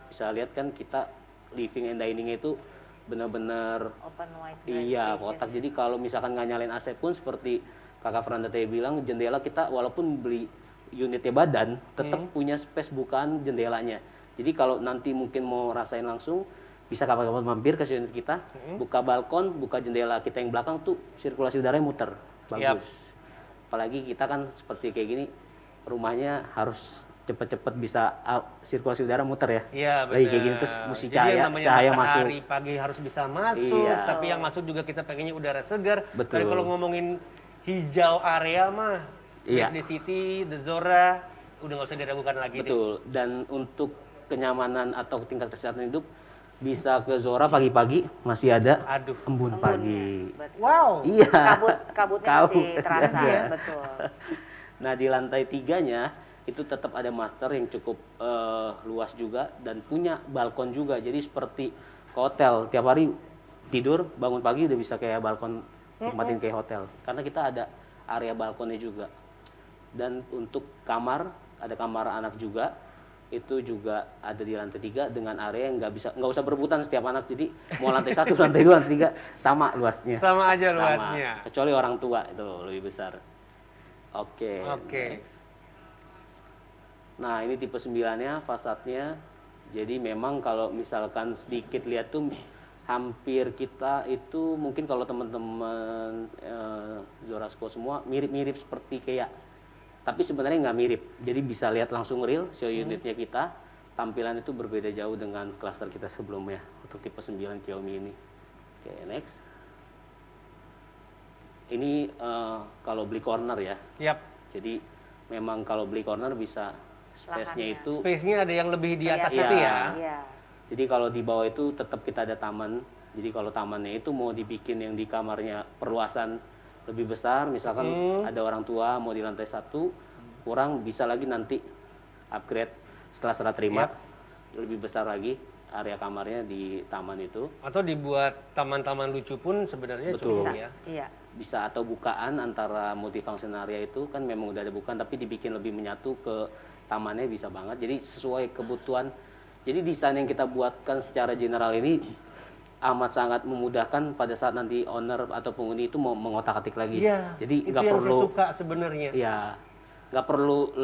Bisa lihat kan kita living and diningnya itu benar-benar Open wide grand iya spaces. kotak. Jadi kalau misalkan nggak nyalain AC pun seperti Kakak Franda tadi bilang, jendela kita walaupun beli unitnya badan tetap punya space bukaan jendelanya. Jadi kalau nanti mungkin mau rasain langsung bisa kapan-kapan mampir ke unit kita, buka balkon, buka jendela kita yang belakang tuh sirkulasi udaranya muter. Bagus. Apalagi kita kan seperti kayak gini rumahnya harus cepet-cepet bisa sirkulasi udara muter ya. Iya benar. Lagi kayak gini terus mesti Jadi yang namanya cahaya matahari masuk. pagi harus bisa masuk, Iya. tapi yang masuk juga kita pengennya udara segar. Betul. Dan kalau ngomongin hijau area mah, Iya. SD City, The Zora, udah nggak usah diragukan lagi. deh. Betul. Dan untuk kenyamanan atau tingkat kesehatan hidup bisa ke Zora pagi-pagi masih ada Aduh. embun pagi. Betul. Wow. Iya. Kabutnya Kabut masih masih terasa, ada. betul. Nah, di lantai 3-nya itu tetap ada master yang cukup luas juga dan punya balkon juga. Jadi seperti ke hotel, tiap hari tidur bangun pagi udah bisa kayak balkon, nikmatin kayak hotel. Karena kita ada area balkonnya juga. Dan untuk kamar, ada kamar anak juga. Itu juga ada di lantai 3 dengan area yang nggak usah berebutan setiap anak. Jadi mau lantai 1, lantai 2, lantai 3 sama luasnya. Sama aja Sama. luasnya. Kecuali orang tua itu lebih besar. Oke. Oke. Next. Nah, ini tipe 9-nya fasadnya. Jadi memang kalau misalkan sedikit lihat tuh hampir kita itu mungkin kalau teman-teman Zorasco semua mirip-mirip seperti kayak Tapi sebenarnya nggak mirip. Jadi bisa lihat langsung real show unitnya kita. Tampilan itu berbeda jauh dengan cluster kita sebelumnya untuk tipe 9 Xiaomi ini. Oke, next. Ini kalau beli corner ya. Yap. Jadi memang kalau beli corner bisa space-nya Lahannya. itu. Space-nya ada yang lebih di atas Kelihatan. itu ya. Iya. Jadi kalau di bawah itu tetap kita ada taman. Jadi kalau tamannya itu mau dibikin yang di kamarnya perluasan lebih besar, misalkan ada orang tua mau di lantai 1, kurang bisa lagi nanti upgrade setelah serah terima lebih besar lagi area kamarnya di taman itu. Atau dibuat taman-taman lucu pun sebenarnya Betul. cukup Bisa. ya. Iya. Bisa atau bukaan antara multifunction area itu kan memang udah ada bukaan tapi dibikin lebih menyatu ke tamannya bisa banget. Jadi sesuai kebutuhan. Jadi desain yang kita buatkan secara general ini amat sangat memudahkan pada saat nanti owner atau penghuni itu mau mengotak-atik lagi. Iya. Jadi itu nggak yang perlu saya suka sebenarnya. ya nggak perlu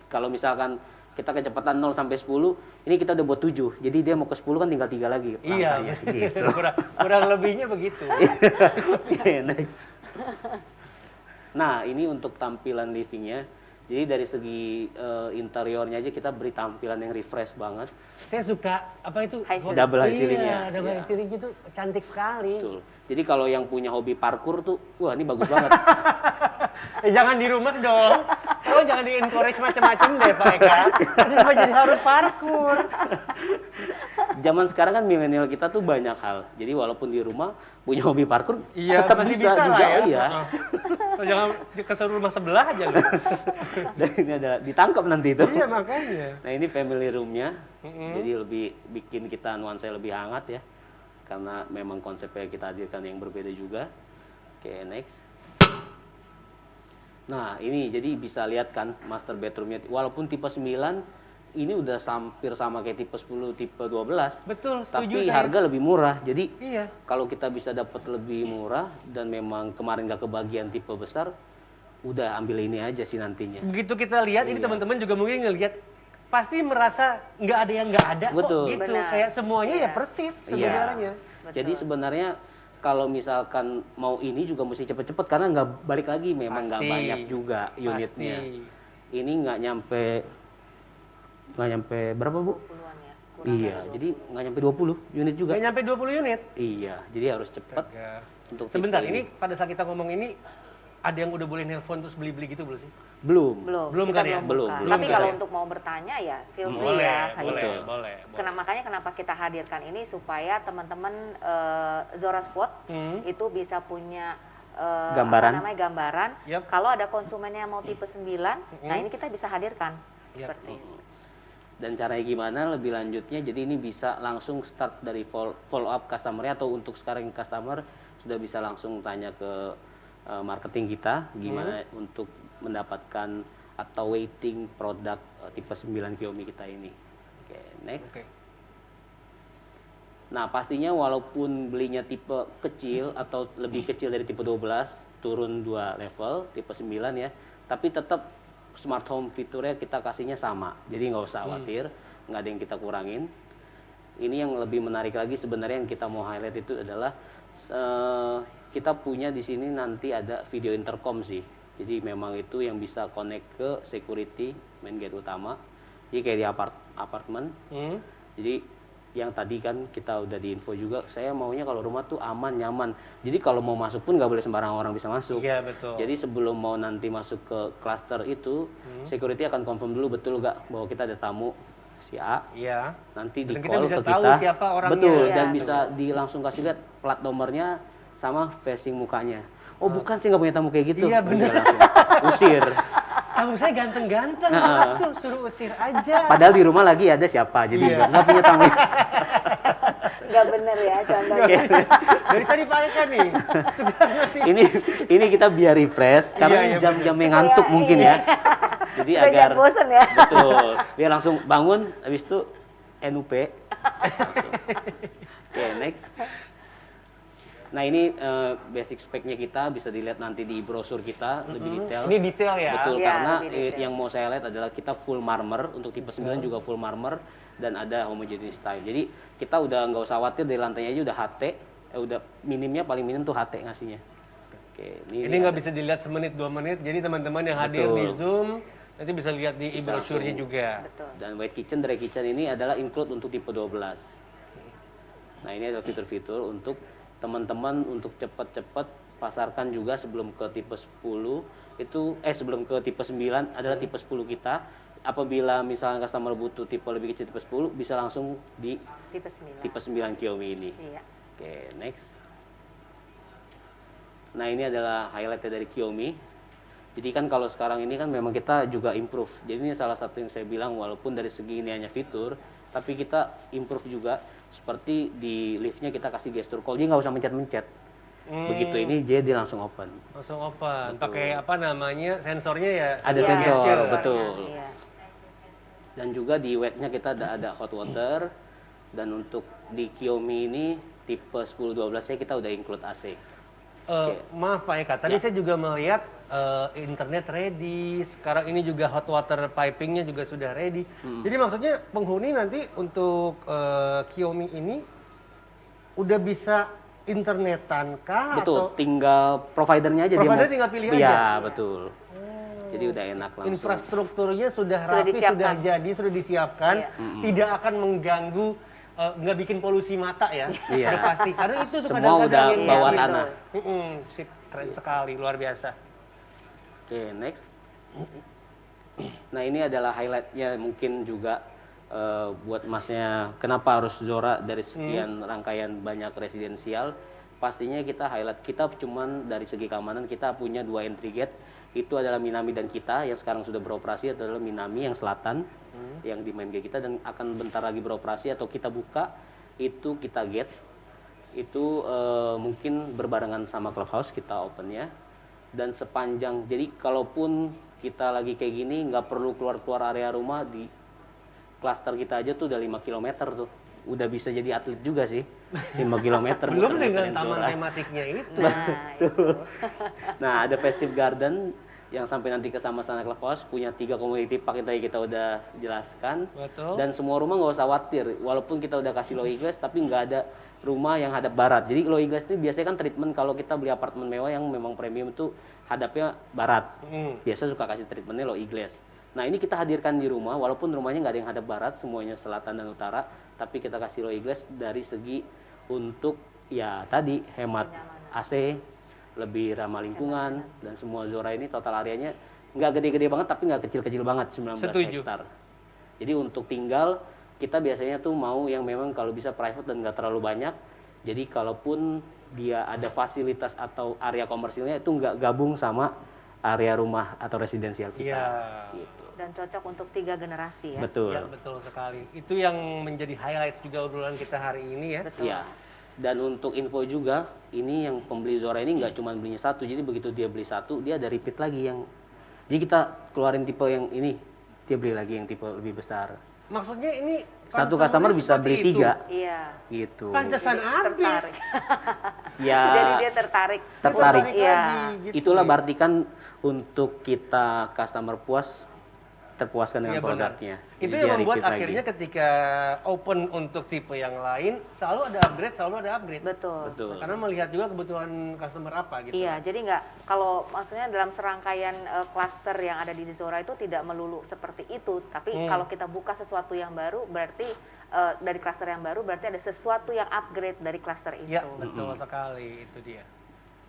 kalau misalkan kita kecepatan 0 sampai 10, ini kita udah buat 7. Jadi dia mau ke 10 kan tinggal 3 lagi. Iya, rangkanya, gitu. kurang lebihnya begitu. Oke, next. Nah, ini untuk tampilan livingnya. Jadi dari segi interiornya aja kita beri tampilan yang refresh banget. Saya suka apa itu? High ceiling. Double high ceiling Iya, ya. double Iya. high ceiling itu cantik sekali. Betul. Jadi kalau yang punya hobi parkour tuh, wah ini bagus banget. Jangan di rumah dong. Oh, jangan di encourage macam-macam deh Pak Eka. Kenapa jadi harus parkur? Zaman sekarang kan milenial kita tuh banyak hal. Jadi walaupun di rumah punya hobi parkour, Iya, tetap masih bisa, bisa juga. lah ya. Iya. So, jangan keseru rumah sebelah aja loh. Dan ini ada ditangkap nanti itu. Iya, makanya. Nah ini family roomnya, jadi lebih bikin kita nuansa lebih hangat ya, karena memang konsepnya kita hadirkan yang berbeda juga. Oke, next. Nah ini jadi bisa lihat kan master bedroomnya, walaupun tipe 9 ini udah hampir sama kayak tipe 10, tipe 12. Betul, setuju Tapi saya. harga lebih murah, jadi Iya. kalau kita bisa dapat lebih murah dan memang kemarin gak kebagian tipe besar, udah ambil ini aja sih nantinya. Begitu kita lihat, ini Iya. teman-teman juga mungkin ngelihat, pasti merasa nggak ada yang nggak ada Betul. kok gitu. Benar. Kayak semuanya ya Iya. persis Iya. sebenarnya. Jadi sebenarnya kalau misalkan mau ini juga mesti cepet-cepet karena nggak balik lagi, memang nggak Pasti. banyak juga unitnya. Pasti. Ini nggak nyampe berapa Bu? Puluhan ya. Iya, jadi nggak nyampe 20 unit juga. Nggak nyampe 20 unit. Iya, jadi harus cepet untuk tipe Sebentar, ini pada saat kita ngomong ini, ada yang udah boleh nelpon terus beli-beli gitu belum sih? belum. Belum kan kita ya? Belum, buka. belum Tapi kan kalau ya? untuk mau bertanya ya feel free ya. Hayu. Betul. boleh. Makanya kenapa kita hadirkan ini supaya teman-teman Zora Squad itu bisa punya Gambaran. apa namanya gambaran. Yap. Kalau ada konsumen yang mau tipe 9, nah ini kita bisa hadirkan Yap. seperti itu. Dan caranya gimana lebih lanjutnya, jadi ini bisa langsung start dari follow up customer-nya, atau untuk sekarang customer sudah bisa langsung tanya ke marketing kita gimana untuk mendapatkan atau waiting produk tipe 9 Xiaomi kita ini. Oke, next. Oke. Nah, pastinya walaupun belinya tipe kecil atau lebih kecil dari tipe 12, turun 2 level, tipe 9 ya, tapi tetap smart home fiturnya kita kasihnya sama. Jadi nggak usah khawatir, nggak ada yang kita kurangin. Ini yang lebih menarik lagi sebenarnya yang kita mau highlight itu adalah kita punya di sini nanti ada video intercom sih. Jadi memang itu yang bisa connect ke security main gate utama. Jadi kayak di apartemen. Jadi yang tadi kan kita udah diinfo juga, saya maunya kalau rumah tuh aman, nyaman. Jadi kalau mau masuk pun nggak boleh sembarang orang bisa masuk. Iya, betul. Jadi sebelum mau nanti masuk ke cluster itu, security akan confirm dulu betul nggak bahwa kita ada tamu si A. Iya. Nanti Dan di kita call bisa ke tahu kita. siapa orangnya. Betul, Iya, dan bisa langsung kasih lihat plat nomornya sama facing mukanya. Oh bukan sih, nggak punya tamu kayak gitu. Iya, bener. Udah langsung usir. Tamu saya ganteng-ganteng, maaf tuh, suruh usir aja. Padahal di rumah lagi ada siapa, jadi nggak punya tamu. Nggak bener ya contohnya. Dari tadi Pak Eka nih, suka ngasih. ini kita biar refresh karena Iya, jam-jam yang bener. ngantuk Supaya mungkin iya. ya. Jadi Supaya agar jangan bosen ya. betul, biar langsung bangun habis itu NUP. Oke, next. Nah ini basic speknya kita bisa dilihat nanti di brosur kita lebih detail. Ini detail ya. Betul, Iya, karena lebih detail. yang mau saya lihat adalah kita full marmer, untuk tipe 9 juga full marmer dan ada homogeneous style. Jadi kita udah nggak usah khawatir, dari lantainya aja udah HT, udah minimnya paling minim tuh HT ngasihnya. Oke, Ini nggak bisa dilihat semenit 2 menit, jadi teman-teman yang hadir Betul. di Zoom nanti bisa lihat di Bisa e-brosurnya langsung. juga. Betul. Dan white kitchen, dry kitchen ini adalah include untuk tipe 12. Nah, ini ada fitur-fitur untuk teman-teman untuk cepat-cepat pasarkan juga sebelum ke tipe 10 itu sebelum ke tipe 9 adalah tipe 10 kita. Apabila misalnya customer butuh tipe lebih kecil tipe 10 bisa langsung di Tipe 9. tipe 9 Xiaomi ini. Iya. Oke, next. Nah, ini adalah highlightnya dari Xiaomi. Jadi kan kalau sekarang ini kan memang kita juga improve. Jadi ini salah satu yang saya bilang walaupun dari segi ini hanya fitur, tapi kita improve juga. Seperti di liftnya kita kasih gesture call, dia nggak usah mencet-mencet. Begitu ini dia langsung open. Langsung open. Pakai apa namanya? Sensornya ya. Ada Iya, sensor, sensornya, betul. Iya. Dan juga di wetnya kita ada hot water. Dan untuk di Xiaomi ini tipe 10-12 nya kita udah include AC. Maaf Pak Eka, tadi saya juga melihat internet ready, sekarang ini juga hot water pipingnya juga sudah ready. Jadi maksudnya penghuni nanti untuk Xiaomi ini udah bisa internetan kah? Betul, Atau tinggal providernya aja Provider dia tinggal pilih Iya, aja? betul. Jadi udah enak langsung. infrastrukturnya sudah Sudah rapi, disiapkan. sudah jadi, sudah disiapkan, Iya. tidak akan mengganggu, nggak bikin polusi mata ya, Iya. udah pasti. Karena itu tuh Semua kadang-kadang udah yang bawah gitu. tanah. Sip, keren sekali, luar biasa. Oke, next. Nah, ini adalah highlightnya mungkin juga buat masnya kenapa harus Zora dari sekian rangkaian banyak residensial. Pastinya kita highlight kita cuman dari segi keamanan kita punya 2 entry gate. Itu adalah Minami dan kita yang sekarang sudah beroperasi adalah Minami yang selatan yang di main gate kita dan akan bentar lagi beroperasi atau kita buka itu kita gate itu mungkin berbarengan sama clubhouse kita opennya dan sepanjang jadi kalaupun kita lagi kayak gini nggak perlu keluar area rumah di klaster kita aja tuh udah 5 km tuh udah bisa jadi atlet juga sih 5 km Belum dengan muter-muterin taman Zora. tematiknya itu. Nah, itu. Nah, ada Festive Garden yang sampai nanti ke sama-sama Clubhouse punya 3 community park yang tadi kita udah jelaskan. Betul. Dan semua rumah nggak usah khawatir, walaupun kita udah kasih low glass tapi nggak ada rumah yang hadap barat. Jadi low glass ini biasanya kan treatment kalau kita beli apartemen mewah yang memang premium itu hadapnya barat. Biasa suka kasih treatmentnya low glass. Nah, ini kita hadirkan di rumah, walaupun rumahnya nggak ada yang hadap barat, semuanya selatan dan utara, tapi kita kasih low glass dari segi untuk ya tadi hemat AC, lebih ramah lingkungan dan semua Zora ini total areanya nggak gede-gede banget tapi nggak kecil-kecil banget 19 Setuju. hektar. Jadi untuk tinggal kita biasanya tuh mau yang memang kalau bisa private dan nggak terlalu banyak. Jadi kalaupun dia ada fasilitas atau area komersilnya itu nggak gabung sama area rumah atau residensial kita. Iya. Gitu. Dan cocok untuk 3 generasi ya. Betul. Ya, betul sekali. Itu yang menjadi highlight juga obrolan kita hari ini ya. Betul. Iya. Dan untuk info juga, ini yang pembeli Zora ini nggak cuma belinya satu, jadi begitu dia beli satu, dia ada repeat lagi yang, jadi kita keluarin tipe yang ini, dia beli lagi yang tipe lebih besar. Maksudnya ini Satu konsumennya customer bisa seperti beli itu. 3, Iya. gitu. Pantesan habis. Tertarik. Ya, Jadi dia tertarik. tertarik. Untuk- Iya. Gitu itulah ya. berarti kan untuk kita customer puas, terpuaskan dengan Iya, benar. produknya. Itu Jadi yang dia membuat repeat lagi. akhirnya ketika open untuk tipe yang lain selalu ada upgrade. Betul. Betul. Karena melihat juga kebutuhan customer apa gitu. Iya, jadi nggak kalau maksudnya dalam serangkaian klaster yang ada di Zora itu tidak melulu seperti itu, tapi kalau kita buka sesuatu yang baru berarti dari klaster yang baru berarti ada sesuatu yang upgrade dari klaster itu. Iya, betul sekali itu dia.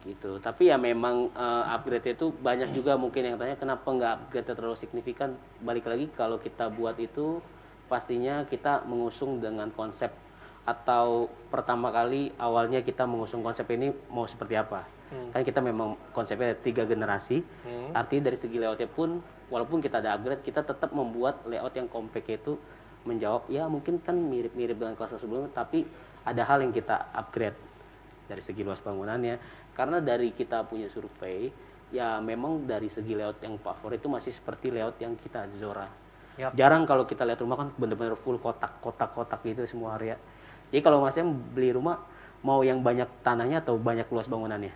Gitu. Tapi ya memang upgrade itu banyak juga mungkin yang tanya kenapa nggak upgrade terlalu signifikan. Balik lagi kalau kita buat itu pastinya kita mengusung dengan konsep atau pertama kali awalnya kita mengusung konsep ini mau seperti apa. Kan kita memang konsepnya 3 generasi. Artinya dari segi layoutnya pun walaupun kita ada upgrade kita tetap membuat layout yang compact itu menjawab ya mungkin kan mirip-mirip dengan kelas sebelumnya tapi ada hal yang kita upgrade dari segi luas bangunannya. Karena dari kita punya survei, ya memang dari segi layout yang favorit itu masih seperti layout yang kita Zora. Yap. Jarang kalau kita lihat rumah kan bener-bener full kotak-kotak gitu semua area. Jadi kalau masnya beli rumah, mau yang banyak tanahnya atau banyak luas bangunannya?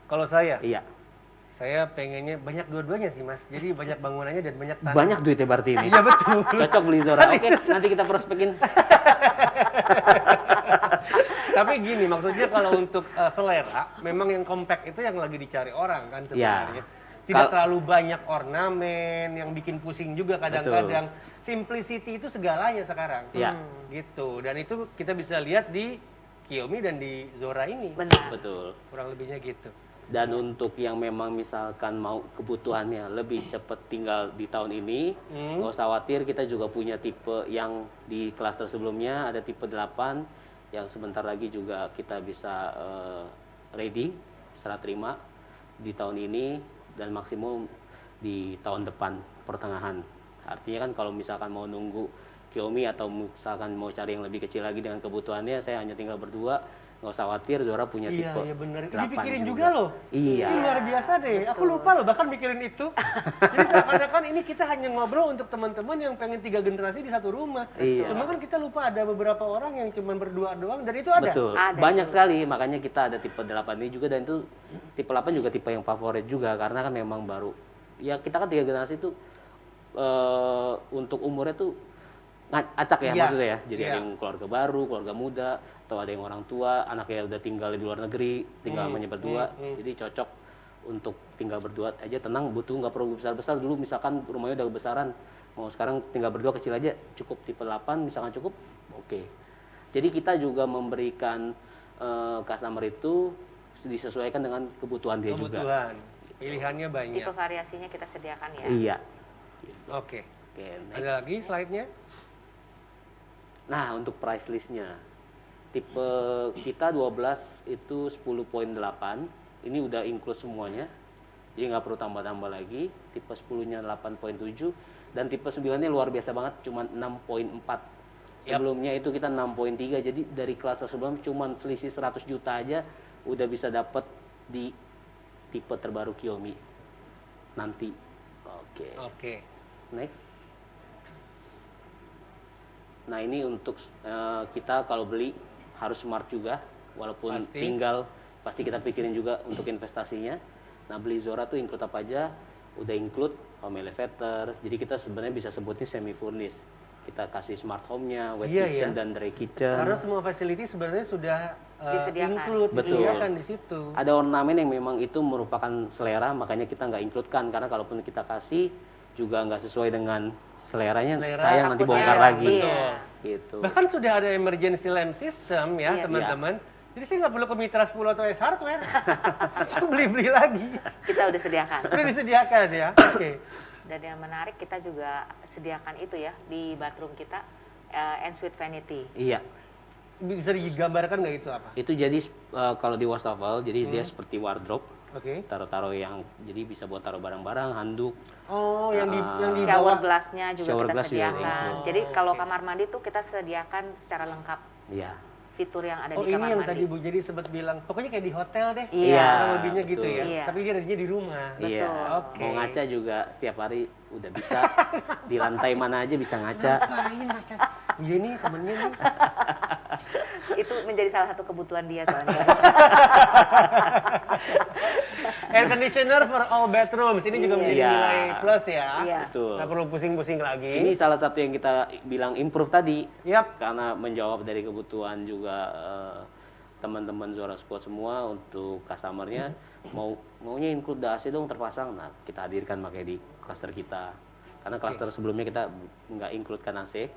Kalau saya Iya. Saya pengennya banyak dua-duanya sih Mas. Jadi banyak bangunannya dan banyak tanah. Banyak duitnya berarti ini. Iya betul. Cocok beli Zora. Oke, nanti kita prospekin. Tapi gini, maksudnya kalau untuk selera, memang yang compact itu yang lagi dicari orang kan sebenarnya. Tidak terlalu banyak ornamen yang bikin pusing juga kadang-kadang. Simplicity itu segalanya sekarang. Iya. Gitu. Dan itu kita bisa lihat di Xiaomi dan di Zora ini. Benar. Betul. Kurang lebihnya gitu. Dan untuk yang memang misalkan mau kebutuhannya lebih cepat tinggal di tahun ini, nggak usah khawatir, kita juga punya tipe yang di klaster sebelumnya, ada tipe 8 yang sebentar lagi juga kita bisa ready, serah terima di tahun ini dan maksimum di tahun depan pertengahan. Artinya kan kalau misalkan mau nunggu Xiaomi atau misalkan mau cari yang lebih kecil lagi dengan kebutuhannya, saya hanya tinggal berdua. Nggak usah khawatir, Zora punya tipe Iya benar. Itu 8 dipikirin juga loh. Iya. Ini luar biasa deh. Aku lupa loh bahkan mikirin itu. Jadi seakan-akan ini kita hanya ngobrol untuk teman-teman yang pengen 3 generasi di satu rumah. Iya. Cuma kan kita lupa ada beberapa orang yang cuma berdua doang dan itu ada. Betul, Ada banyak juga. sekali, makanya kita ada tipe 8 ini juga, dan itu tipe 8 juga tipe yang favorit juga karena kan memang baru. Ya kita kan 3 generasi itu untuk umurnya tuh acak ya, Iya. maksudnya ya. Jadi Iya. ada yang keluarga baru, keluarga muda, atau ada yang orang tua, anaknya udah tinggal di luar negeri, tinggal hanya berdua. Jadi cocok untuk tinggal berdua aja, tenang, butuh nggak perlu besar-besar. Dulu misalkan rumahnya udah kebesaran, mau sekarang tinggal berdua kecil aja, cukup tipe 8 misalkan cukup, oke. Jadi kita juga memberikan customer itu disesuaikan dengan kebutuhan dia juga. Kebutuhan. Pilihannya banyak. Tipe variasinya kita sediakan ya. Iya. Oke. Oke, next. Ada lagi slide-nya? Nah, untuk price list-nya. Tipe kita 12 itu 10.8. Ini udah include semuanya. Jadi nggak perlu tambah-tambah lagi. Tipe 10-nya 8.7 dan tipe 9-nya luar biasa banget, cuma 6.4. Sebelumnya itu kita 6.3. Jadi dari klaster sebelum cuma selisih 100 juta aja udah bisa dapat di tipe terbaru Xiaomi nanti. Oke. Oke. Next. Nah ini untuk kita kalau beli harus smart juga, walaupun Pasti. tinggal pasti kita pikirin juga untuk investasinya. Nah beli Zora tuh include apa aja? Udah include home elevator, jadi kita sebenarnya bisa sebutnya semi furnished. Kita kasih smart home-nya, wet Iya, kitchen iya. dan dry kitchen. Karena semua facility sebenarnya sudah Disediakan. include, Betul. disediakan di situ. Ada ornamen yang memang itu merupakan selera, makanya kita nggak include-kan, karena kalaupun kita kasih juga nggak sesuai dengan seleranya, Selera, sayang nanti takutnya, bongkar lagi. iya. Gitu. Bahkan sudah ada emergency lamp system ya Iya. teman-teman. Jadi saya nggak perlu ke Mitra 10 atau S Hardware. Langsung beli-beli lagi. Kita udah sediakan. Udah disediakan ya. Oke. Dan yang menarik kita juga sediakan itu ya di bathroom kita ensuite vanity. Iya. Bisa digambarkan nggak itu apa? Itu jadi kalau di wastafel, jadi dia seperti wardrobe, Oke. taruh-taruh yang jadi bisa buat taruh barang-barang, handuk. Oh, yang di Shower bawah. glassnya juga Shower kita glass juga sediakan. include. Jadi kalau kamar mandi tuh kita sediakan secara lengkap Iya. fitur yang ada Oh, di ini kamar yang mandi. tadi Bu Jadi sempat bilang, pokoknya kayak di hotel deh. Iya. Kurang lebihnya gitu betul. ya. Iya. Tapi dia adanya di rumah. Iya. Oke. Mau ngaca juga setiap hari udah bisa. Di lantai mana aja bisa ngaca. Ngapain Maca? Iya nih temennya nih. Itu menjadi salah satu kebutuhan dia soalnya. Air conditioner for all bedrooms. Ini juga menjadi Iya. nilai plus ya. Iya. Betul. Nggak perlu pusing-pusing lagi. Ini salah satu yang kita bilang improve tadi. Yap. Karena menjawab dari kebutuhan juga teman-teman Zora Squad semua untuk customernya maunya include AC dong terpasang. Nah kita hadirkan makanya di cluster kita. Karena cluster sebelumnya kita nggak include kan AC.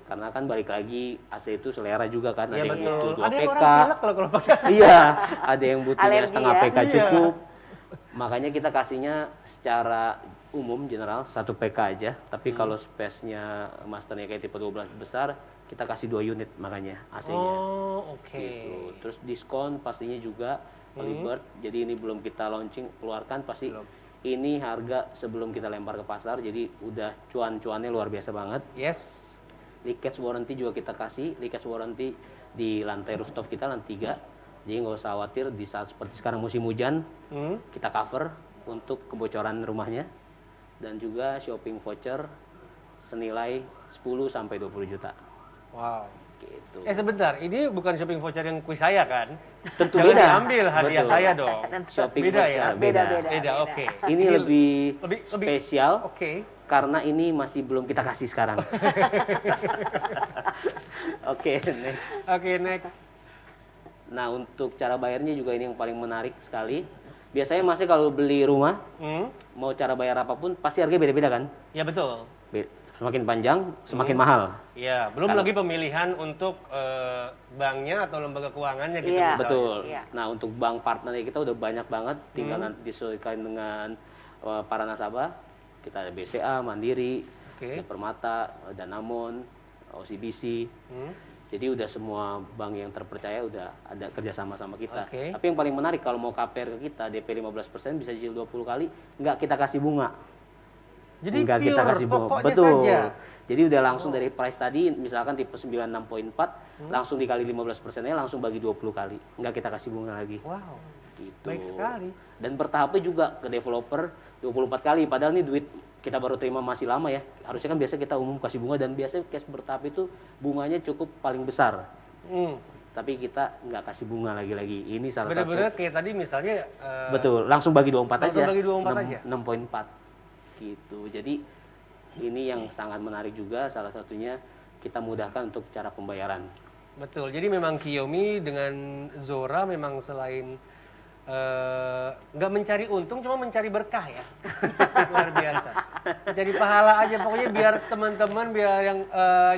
Karena kan balik lagi AC itu selera juga kan. Iya Ada yang betul. butuh 2 Ada yang PK. orang pilek kalau pakai. Iya, ada yang butuhnya Alergi setengah ya. PK Iya. cukup. Makanya kita kasihnya secara umum general 1 PK aja. Tapi kalau space-nya masternya kayak tipe 12 besar, kita kasih 2 unit makanya AC-nya. Oh, oke. Gitu. Terus diskon pastinya juga early bird. Jadi ini belum kita launching keluarkan pasti ini harga sebelum kita lempar ke pasar. Jadi udah cuan-cuannya luar biasa banget. Yes. Leakage warranty juga kita kasih. Leakage warranty di lantai rooftop kita lantai 3. Jadi nggak usah khawatir di saat seperti sekarang musim hujan kita cover untuk kebocoran rumahnya. Dan juga shopping voucher senilai 10 sampai 20 juta. Wow. Gitu. Sebentar, ini bukan shopping voucher yang kuis saya kan? Tentu Jangan beda. diambil hadiah Betul. saya dong. Shopping Beda voucher ya? beda. Beda, oke. Ini lebih lebih- spesial Oke. karena ini masih belum kita kasih sekarang. Oke, next. Oke, next. Nah, untuk cara bayarnya juga ini yang paling menarik sekali. Biasanya masih kalau beli rumah, mau cara bayar apapun, pasti harganya beda-beda kan? Ya betul. Semakin panjang, semakin mahal. Ya, belum lagi pemilihan untuk banknya atau lembaga keuangannya gitu. Iya. misalnya. Betul. Iya. Nah, untuk bank partnernya kita udah banyak banget, tinggal nanti disesuaikan dengan para nasabah. Kita ada BCA, Mandiri, Oke. ada Permata, Danamon, OCBC. Jadi udah semua bank yang terpercaya udah ada kerjasama sama kita. Oke. Tapi yang paling menarik kalau mau KPR ke kita, DP 15% bisa cicil 20 kali, nggak kita kasih bunga. Jadi Nggak kita pure kasih bunga. pokoknya Betul. saja. Jadi udah langsung dari price tadi, misalkan tipe 96.4, langsung dikali 15%-nya langsung bagi 20 kali. Nggak kita kasih bunga lagi. Wow, Gitu. baik sekali. Dan bertahapnya juga ke developer 24 kali. Padahal nih duit kita baru terima masih lama ya. Harusnya kan biasa kita umum kasih bunga dan biasanya cash bertahap itu bunganya cukup paling besar. Tapi kita nggak kasih bunga lagi-lagi. Ini salah satu. Bener-bener kayak tadi misalnya Betul, langsung bagi 24 Langsung aja. bagi 24 aja. 6.4. Gitu. Jadi ini yang sangat menarik juga, salah satunya kita mudahkan untuk cara pembayaran. betul. Jadi memang Kiyomi dengan Zora memang selain nggak mencari untung, cuma mencari berkah ya. Luar biasa. Mencari pahala aja, pokoknya biar teman-teman, biar yang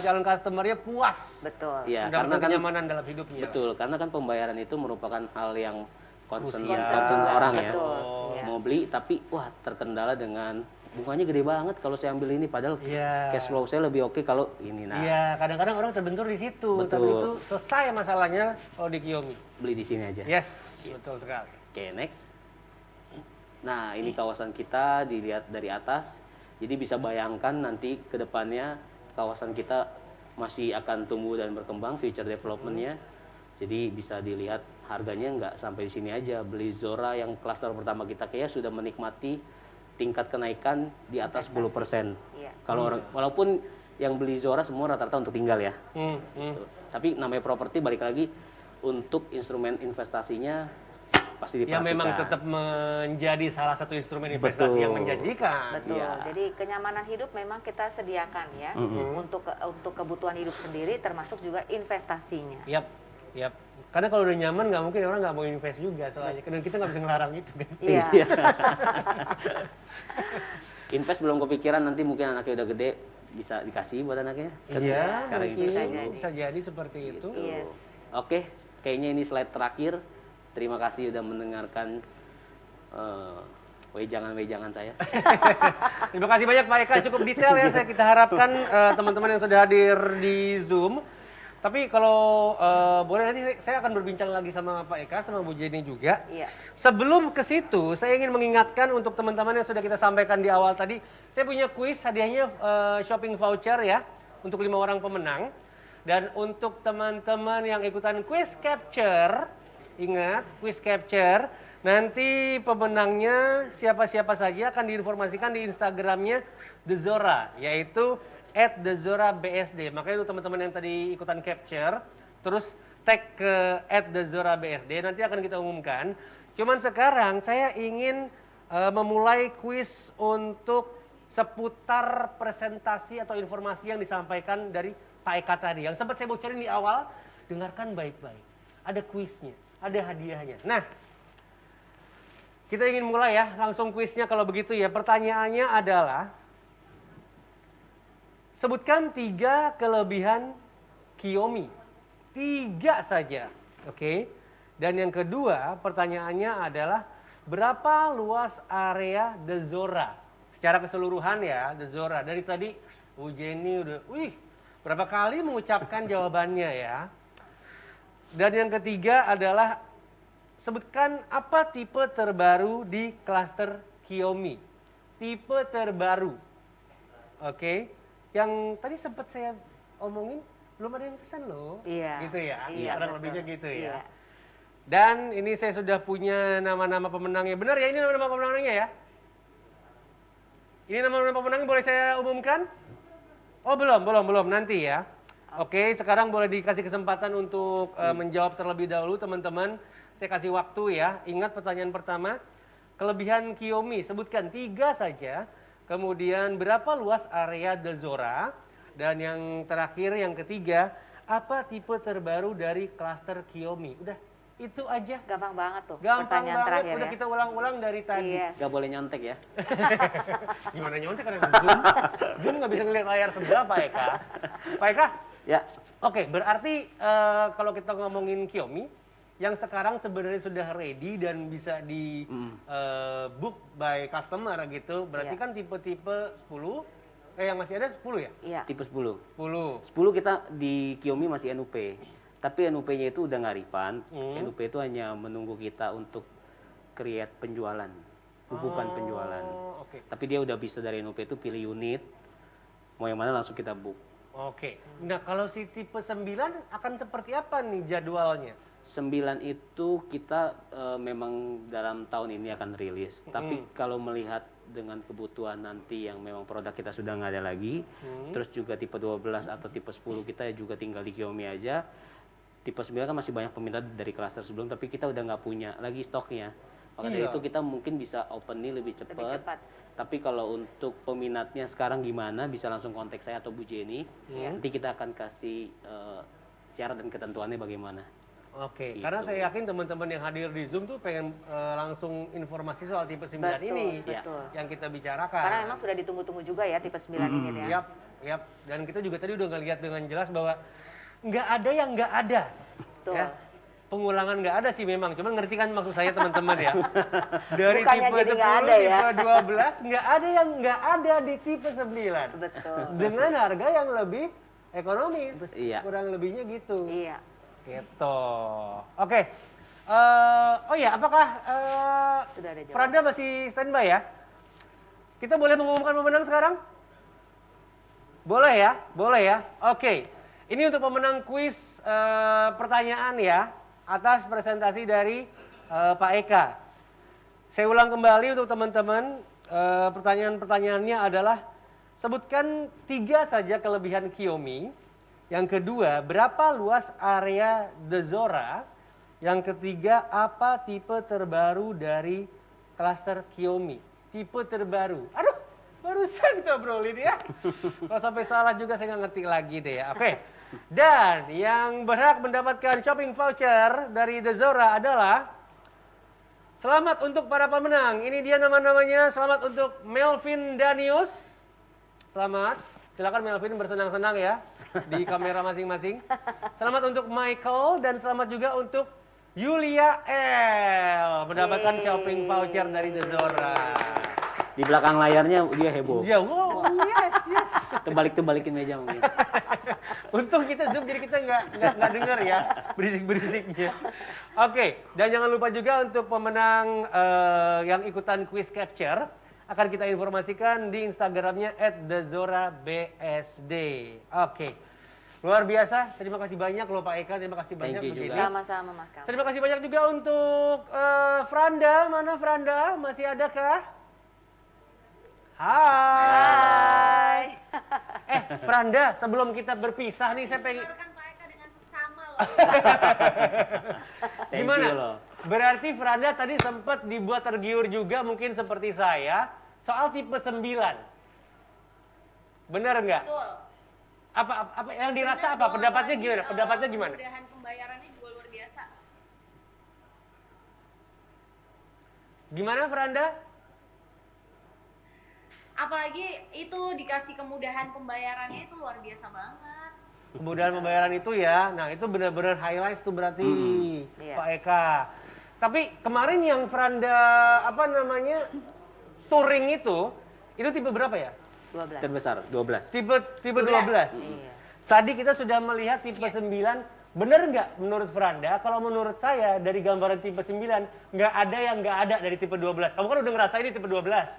calon customernya puas. Betul. Ya, Mendapatkan karena kan kenyamanan dalam hidupnya. betul, karena kan pembayaran itu merupakan hal yang concern, Krusial. concern orang ya. Betul. Oh. Iya. Mau beli tapi wah terkendala dengan bunganya gede banget kalau saya ambil ini, padahal Iya. cash flow saya lebih oke kalau ini. Nah, Iya, kadang-kadang orang terbentur di situ, Betul. tapi itu selesai masalahnya kalau di Kiyomi. beli di sini aja. Yes, betul sekali. Oke, next. Nah, ini kawasan kita dilihat dari atas. Jadi bisa bayangkan nanti ke depannya kawasan kita masih akan tumbuh dan berkembang, future development-nya. Jadi bisa dilihat harganya nggak sampai di sini aja. Beli Zora yang klaster pertama kita kayak sudah menikmati tingkat kenaikan di atas 10%. Iya. Kalau orang, walaupun yang beli Zora semua rata-rata untuk tinggal ya. Gitu. Tapi namanya properti balik lagi untuk instrumen investasinya pasti Ya diperhatikan. memang tetap menjadi salah satu instrumen investasi Betul. yang menjanjikan. Betul. Iya. Jadi kenyamanan hidup memang kita sediakan ya untuk kebutuhan hidup sendiri, termasuk juga investasinya. Yap, yap. Karena kalau udah nyaman nggak mungkin orang nggak mau invest juga soalnya. Dan kita nggak bisa ngelarang itu kan. Iya. Invest belum kepikiran, nanti mungkin anaknya udah gede bisa dikasih buat anaknya. Kan Iya, sekarang mungkin itu. bisa jadi seperti itu. Yes. Oke, kayaknya ini slide terakhir. Terima kasih udah mendengarkan wejangan-wejangan saya. Terima kasih banyak Pak Eka, cukup detail ya. Kita harapkan teman-teman yang sudah hadir di Zoom. Tapi kalau boleh nanti saya akan berbincang lagi sama Pak Eka, sama Bu Jenny juga. Iya. Sebelum ke situ, saya ingin mengingatkan untuk teman-teman yang sudah kita sampaikan di awal tadi, saya punya kuis, hadiahnya shopping voucher ya, untuk 5 orang pemenang. Dan untuk teman-teman yang ikutan quiz capture, ingat quiz capture, nanti pemenangnya siapa-siapa saja akan diinformasikan di Instagramnya The Zora, yaitu @thezorabsd. Makanya itu teman-teman yang tadi ikutan capture, terus tag ke @thezorabsd, nanti akan kita umumkan. Cuman sekarang saya ingin memulai kuis untuk seputar presentasi atau informasi yang disampaikan dari Pak Eka tadi. Yang sempat saya bocorin di awal, dengarkan baik-baik. Ada kuisnya, ada hadiahnya. Nah, kita ingin mulai ya, langsung kuisnya kalau begitu ya. Pertanyaannya adalah, sebutkan 3 kelebihan Kiyomi. 3 saja, oke? Dan yang kedua, pertanyaannya adalah berapa luas area The Zora? Secara keseluruhan ya, The Zora. Dari tadi Bu Jenny udah, berapa kali mengucapkan jawabannya ya. Dan yang ketiga adalah sebutkan apa tipe terbaru di klaster Kiyomi. Tipe terbaru, oke? Yang tadi sempat saya omongin, belum ada yang pesan loh. Iya. Gitu ya, Iya, kurang betul. lebihnya gitu ya. Iya. Dan ini saya sudah punya nama-nama pemenangnya. Benar ya, ini nama-nama pemenangnya ya? Ini nama-nama pemenangnya boleh saya umumkan? Oh belum, nanti ya. Oke, sekarang boleh dikasih kesempatan untuk menjawab terlebih dahulu teman-teman. Saya kasih waktu ya. Ingat pertanyaan pertama, kelebihan Xiaomi sebutkan 3 saja. Kemudian berapa luas area The Zora? Dan yang terakhir, yang ketiga, apa tipe terbaru dari klaster Xiaomi? Udah, itu aja. Gampang banget tuh Gampang pertanyaan banget, terakhir udah ya. kita ulang-ulang dari tadi. Yes. Gak boleh nyontek ya. Gimana nyontek karena Zoom? Zoom nggak bisa ngeliat layar sebelah, Pak Eka. Pak Eka? Ya, Oke, berarti kalau kita ngomongin Xiaomi, yang sekarang sebenarnya sudah ready dan bisa di book by customer gitu, berarti Iya. kan tipe-tipe 10, yang masih ada 10 ya? Iya. tipe 10. 10. 10 kita di Xiaomi masih NUP. Tapi NUP-nya itu udah nggak refund. NUP itu hanya menunggu kita untuk create penjualan, bukan penjualan. Oh, oke. Tapi dia udah bisa dari NUP itu pilih unit, mau yang mana langsung kita book. Oke. Nah, kalau si tipe 9 akan seperti apa nih jadwalnya? 9 itu kita memang dalam tahun ini akan rilis. Tapi kalau melihat dengan kebutuhan nanti yang memang produk kita sudah nggak ada lagi, terus juga tipe 12 atau tipe 10 kita juga tinggal di Xiaomi aja. Tipe 9 kan masih banyak peminat dari klaster sebelum, tapi kita udah nggak punya lagi stoknya. Maka dari Iya. itu kita mungkin bisa open nih lebih Lebih cepat. cepat. Tapi kalau untuk peminatnya sekarang gimana, bisa langsung kontak saya atau Bu Jenny. Nanti kita akan kasih syarat dan ketentuannya bagaimana. Oke, Gitu. karena saya yakin teman-teman yang hadir di Zoom tuh pengen langsung informasi soal tipe 9 Betul, ini betul. yang kita bicarakan. Karena memang sudah ditunggu-tunggu juga ya tipe 9 ini ya. Yap, yap. Dan kita juga tadi udah ngelihat dengan jelas bahwa nggak ada yang nggak ada. Betul. Ya. Pengulangan nggak ada sih memang, cuman ngerti kan maksud saya teman-teman ya. Dari Bukannya tipe jadi 10, nggak ada ya. tipe 12, nggak ada yang nggak ada di tipe 9. Betul. Dengan harga yang lebih ekonomis. Iya. Kurang lebihnya gitu. Iya. Gitu. Oke. Oh ya, apakah Sudah ada jawaban. Franda masih standby ya? Kita boleh mengumumkan pemenang sekarang? Boleh ya? Boleh ya? Oke. Ini untuk pemenang kuis pertanyaan ya, atas presentasi dari Pak Eka. Saya ulang kembali untuk teman-teman, pertanyaan-pertanyaannya adalah sebutkan 3 saja kelebihan Xiaomi. Yang kedua, berapa luas area The Zora? Yang ketiga, apa tipe terbaru dari klaster Xiaomi? Tipe terbaru. Aduh, barusan kita obrolin ya. Kalau sampai salah juga saya nggak ngerti lagi deh ya. Oke. Dan yang berhak mendapatkan shopping voucher dari The Zora adalah selamat untuk para pemenang. Ini dia nama-namanya. Selamat untuk Melvin Danius. Selamat. Silakan Melvin bersenang-senang ya di kamera masing-masing. Selamat untuk Michael dan selamat juga untuk Yulia L mendapatkan shopping voucher dari The Zora. Di belakang layarnya dia heboh. Ya, wow, yes, yes. Terbalik-terbalikin meja mungkin. Untung kita Zoom jadi kita nggak dengar ya berisik-berisiknya. Oke, dan jangan lupa juga untuk pemenang yang ikutan quiz capture akan kita informasikan di Instagramnya @thezorabsd. Oke, luar biasa. Terima kasih banyak loh Pak Eka. Terima kasih banyak you Bu juga. Jenny. Sama-sama Mas Kamal. Terima kasih banyak juga untuk Franda. Mana Franda? Masih ada kah? Hai. Hai. Franda, sebelum kita berpisah nih saya pengen Mendengarkan Pak Eka dengan seksama loh. Thank gimana? you loh. Berarti Franda tadi sempat dibuat tergiur juga mungkin seperti saya soal tipe 9. Benar nggak? Betul. Apa yang dirasa Benar apa? dong, Pendapatnya apalagi, gimana? Pendapatnya gimana? Kemudahan pembayarannya juga luar biasa. Gimana Franda? Apalagi itu dikasih kemudahan pembayarannya itu luar biasa banget. Kemudahan pembayaran itu ya. Nah, itu benar-benar highlights tuh berarti Iya. Pak Eka. Tapi kemarin yang Franda touring itu tipe berapa ya? 12. Terbesar 12. Tipe 12. Iya. Tadi kita sudah melihat tipe 9. Bener nggak menurut Franda? Kalau menurut saya dari gambaran tipe 9 nggak ada yang nggak ada dari tipe 12. Kamu kan udah ngerasain ini tipe 12.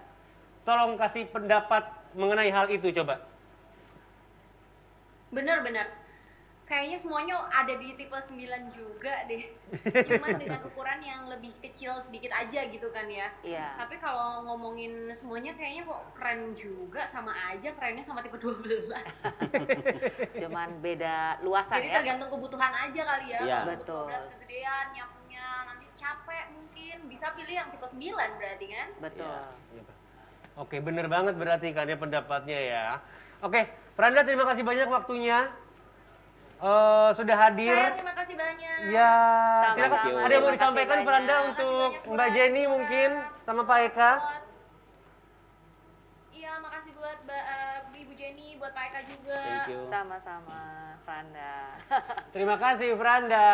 Tolong kasih pendapat mengenai hal itu coba. Bener-bener. kayaknya semuanya ada di tipe 9 juga deh. Cuman dengan ukuran yang lebih kecil sedikit aja gitu kan ya. Iya. Tapi kalau ngomongin semuanya kayaknya kok keren juga, sama aja kerennya sama tipe 12. Cuman beda luasan Jadi ya. tergantung kebutuhan aja kali ya. Iya. Kalau Betul. 12 kegedean, nyapunya nanti capek mungkin. Bisa pilih yang tipe 9 berarti kan? Betul. Oke, bener banget berarti kan ya pendapatnya ya. Oke, Franda terima kasih banyak waktunya. Sudah hadir. Saya terima kasih banyak. Ya, Sama-sama. silakan. Ada yang mau Terima kasih disampaikan banyak. Franda Terima kasih untuk banyak Mbak buat Jenny Zora, mungkin sama Pak Eka? Iya, makasih buat Ibu Jenny, buat Pak Eka juga. Thank you. Sama-sama, Franda. Terima kasih Franda.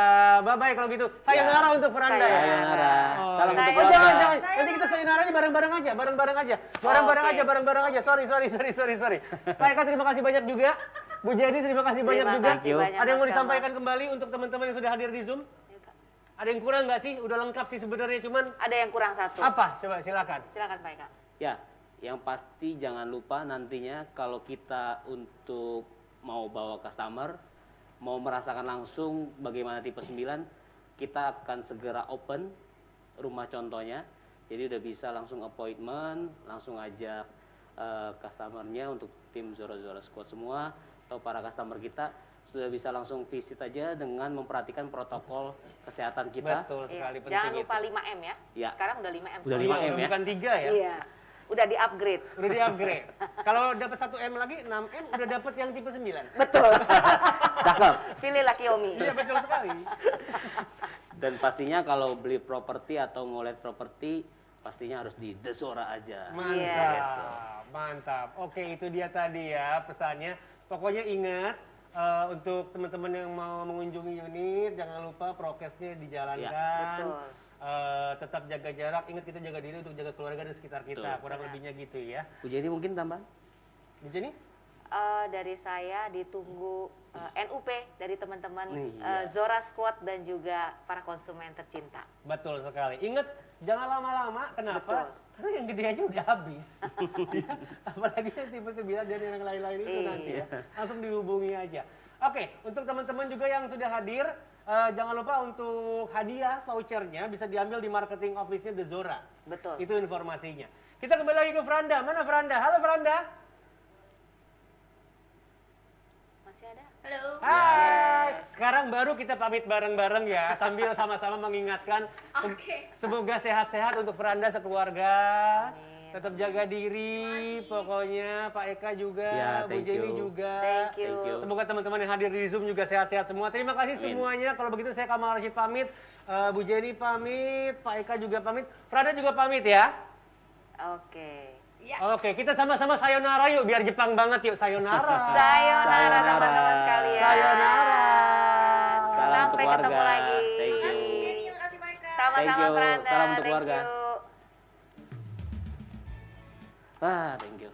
Bye-bye kalau gitu. Sayonara untuk Franda ya. Sayonara. Oh, Salam untuk oh, keluarga. jangan. Sayonara. Nanti kita sayonaranya bareng-bareng aja. Bareng-bareng Oke. aja. Sorry. Pak Eka terima kasih banyak juga. Bu Jenny terima kasih banyak Terima juga. kasih banyak, Ada yang mau Mas disampaikan kembali untuk teman-teman yang sudah hadir di Zoom? Ada yang kurang nggak sih? Udah lengkap sih sebenarnya, cuman Ada yang kurang satu. apa? Coba silakan. Silakan Pak Eka. Ya, yang pasti jangan lupa nantinya kalau kita untuk mau bawa customer, mau merasakan langsung bagaimana tipe 9, kita akan segera open rumah contohnya. Jadi udah bisa langsung appointment, langsung ajak customernya untuk tim Zora Squad semua atau para customer kita sudah bisa langsung visit aja dengan memperhatikan protokol kesehatan kita. Betul sekali, Iya. penting Jangan itu. lupa 5M ya. Iya. Sekarang udah 5M. Udah Iya, 5M ya? bukan 3 ya? Iya. Udah di-upgrade. Udah di-upgrade. Kalau dapat 1M lagi, 6M udah dapat yang tipe 9. Betul. Cakep. Pilihlah Kiyomi. Iya, betul sekali. Dan pastinya kalau beli properti atau mau lihat properti, pastinya harus di The Zora aja. Mantap. Oke, itu dia tadi ya pesannya. Pokoknya ingat untuk teman-teman yang mau mengunjungi unit, jangan lupa prokesnya dijalankan. Betul. Tetap jaga jarak. Ingat kita jaga diri untuk jaga keluarga dan sekitar kita. Betul. Kurang lebihnya gitu ya. Bu Jenny mungkin tambahan? Bu Jenny? Dari saya ditunggu NUP dari teman-teman Iya. Zora Squad dan juga para konsumen tercinta. Betul sekali. Ingat, jangan lama-lama. Kenapa? Betul. Karena yang gede aja udah habis. Ya, apalagi yang tipe 9 dan yang lain-lain itu nanti ya. Langsung dihubungi aja. Oke, untuk teman-teman juga yang sudah hadir, jangan lupa untuk hadiah vouchernya bisa diambil di marketing office-nya The Zora. Betul. Itu informasinya. Kita kembali lagi ke Franda. Mana Franda? Halo Franda. Masih ada? Halo. Hai. Sekarang baru kita pamit bareng-bareng ya, sambil sama-sama mengingatkan Oke. semoga sehat-sehat untuk Franda sekeluarga. Amin. Tetap jaga diri, pokoknya Pak Eka juga, Ya, Bu thank Jenny you. juga. Thank you. Thank you. Semoga teman-teman yang hadir di Zoom juga sehat-sehat semua. Terima kasih Amin. semuanya. Kalau begitu saya Kamal Rashid pamit, Bu Jenny pamit, Pak Eka juga pamit, Franda juga pamit ya. Oke. Ya. Oke, kita sama-sama sayonara yuk, biar Jepang banget yuk, sayonara. Sayonara Sayonara. teman-teman sekalian. Sayonara. Salam untuk Sampai ketemu keluarga. lagi. Thank you. Makasih Bu Jenny, makasih Pak Eka. Sama-sama Thank you. Franda. Salam untuk Thank keluarga. you. Thank you.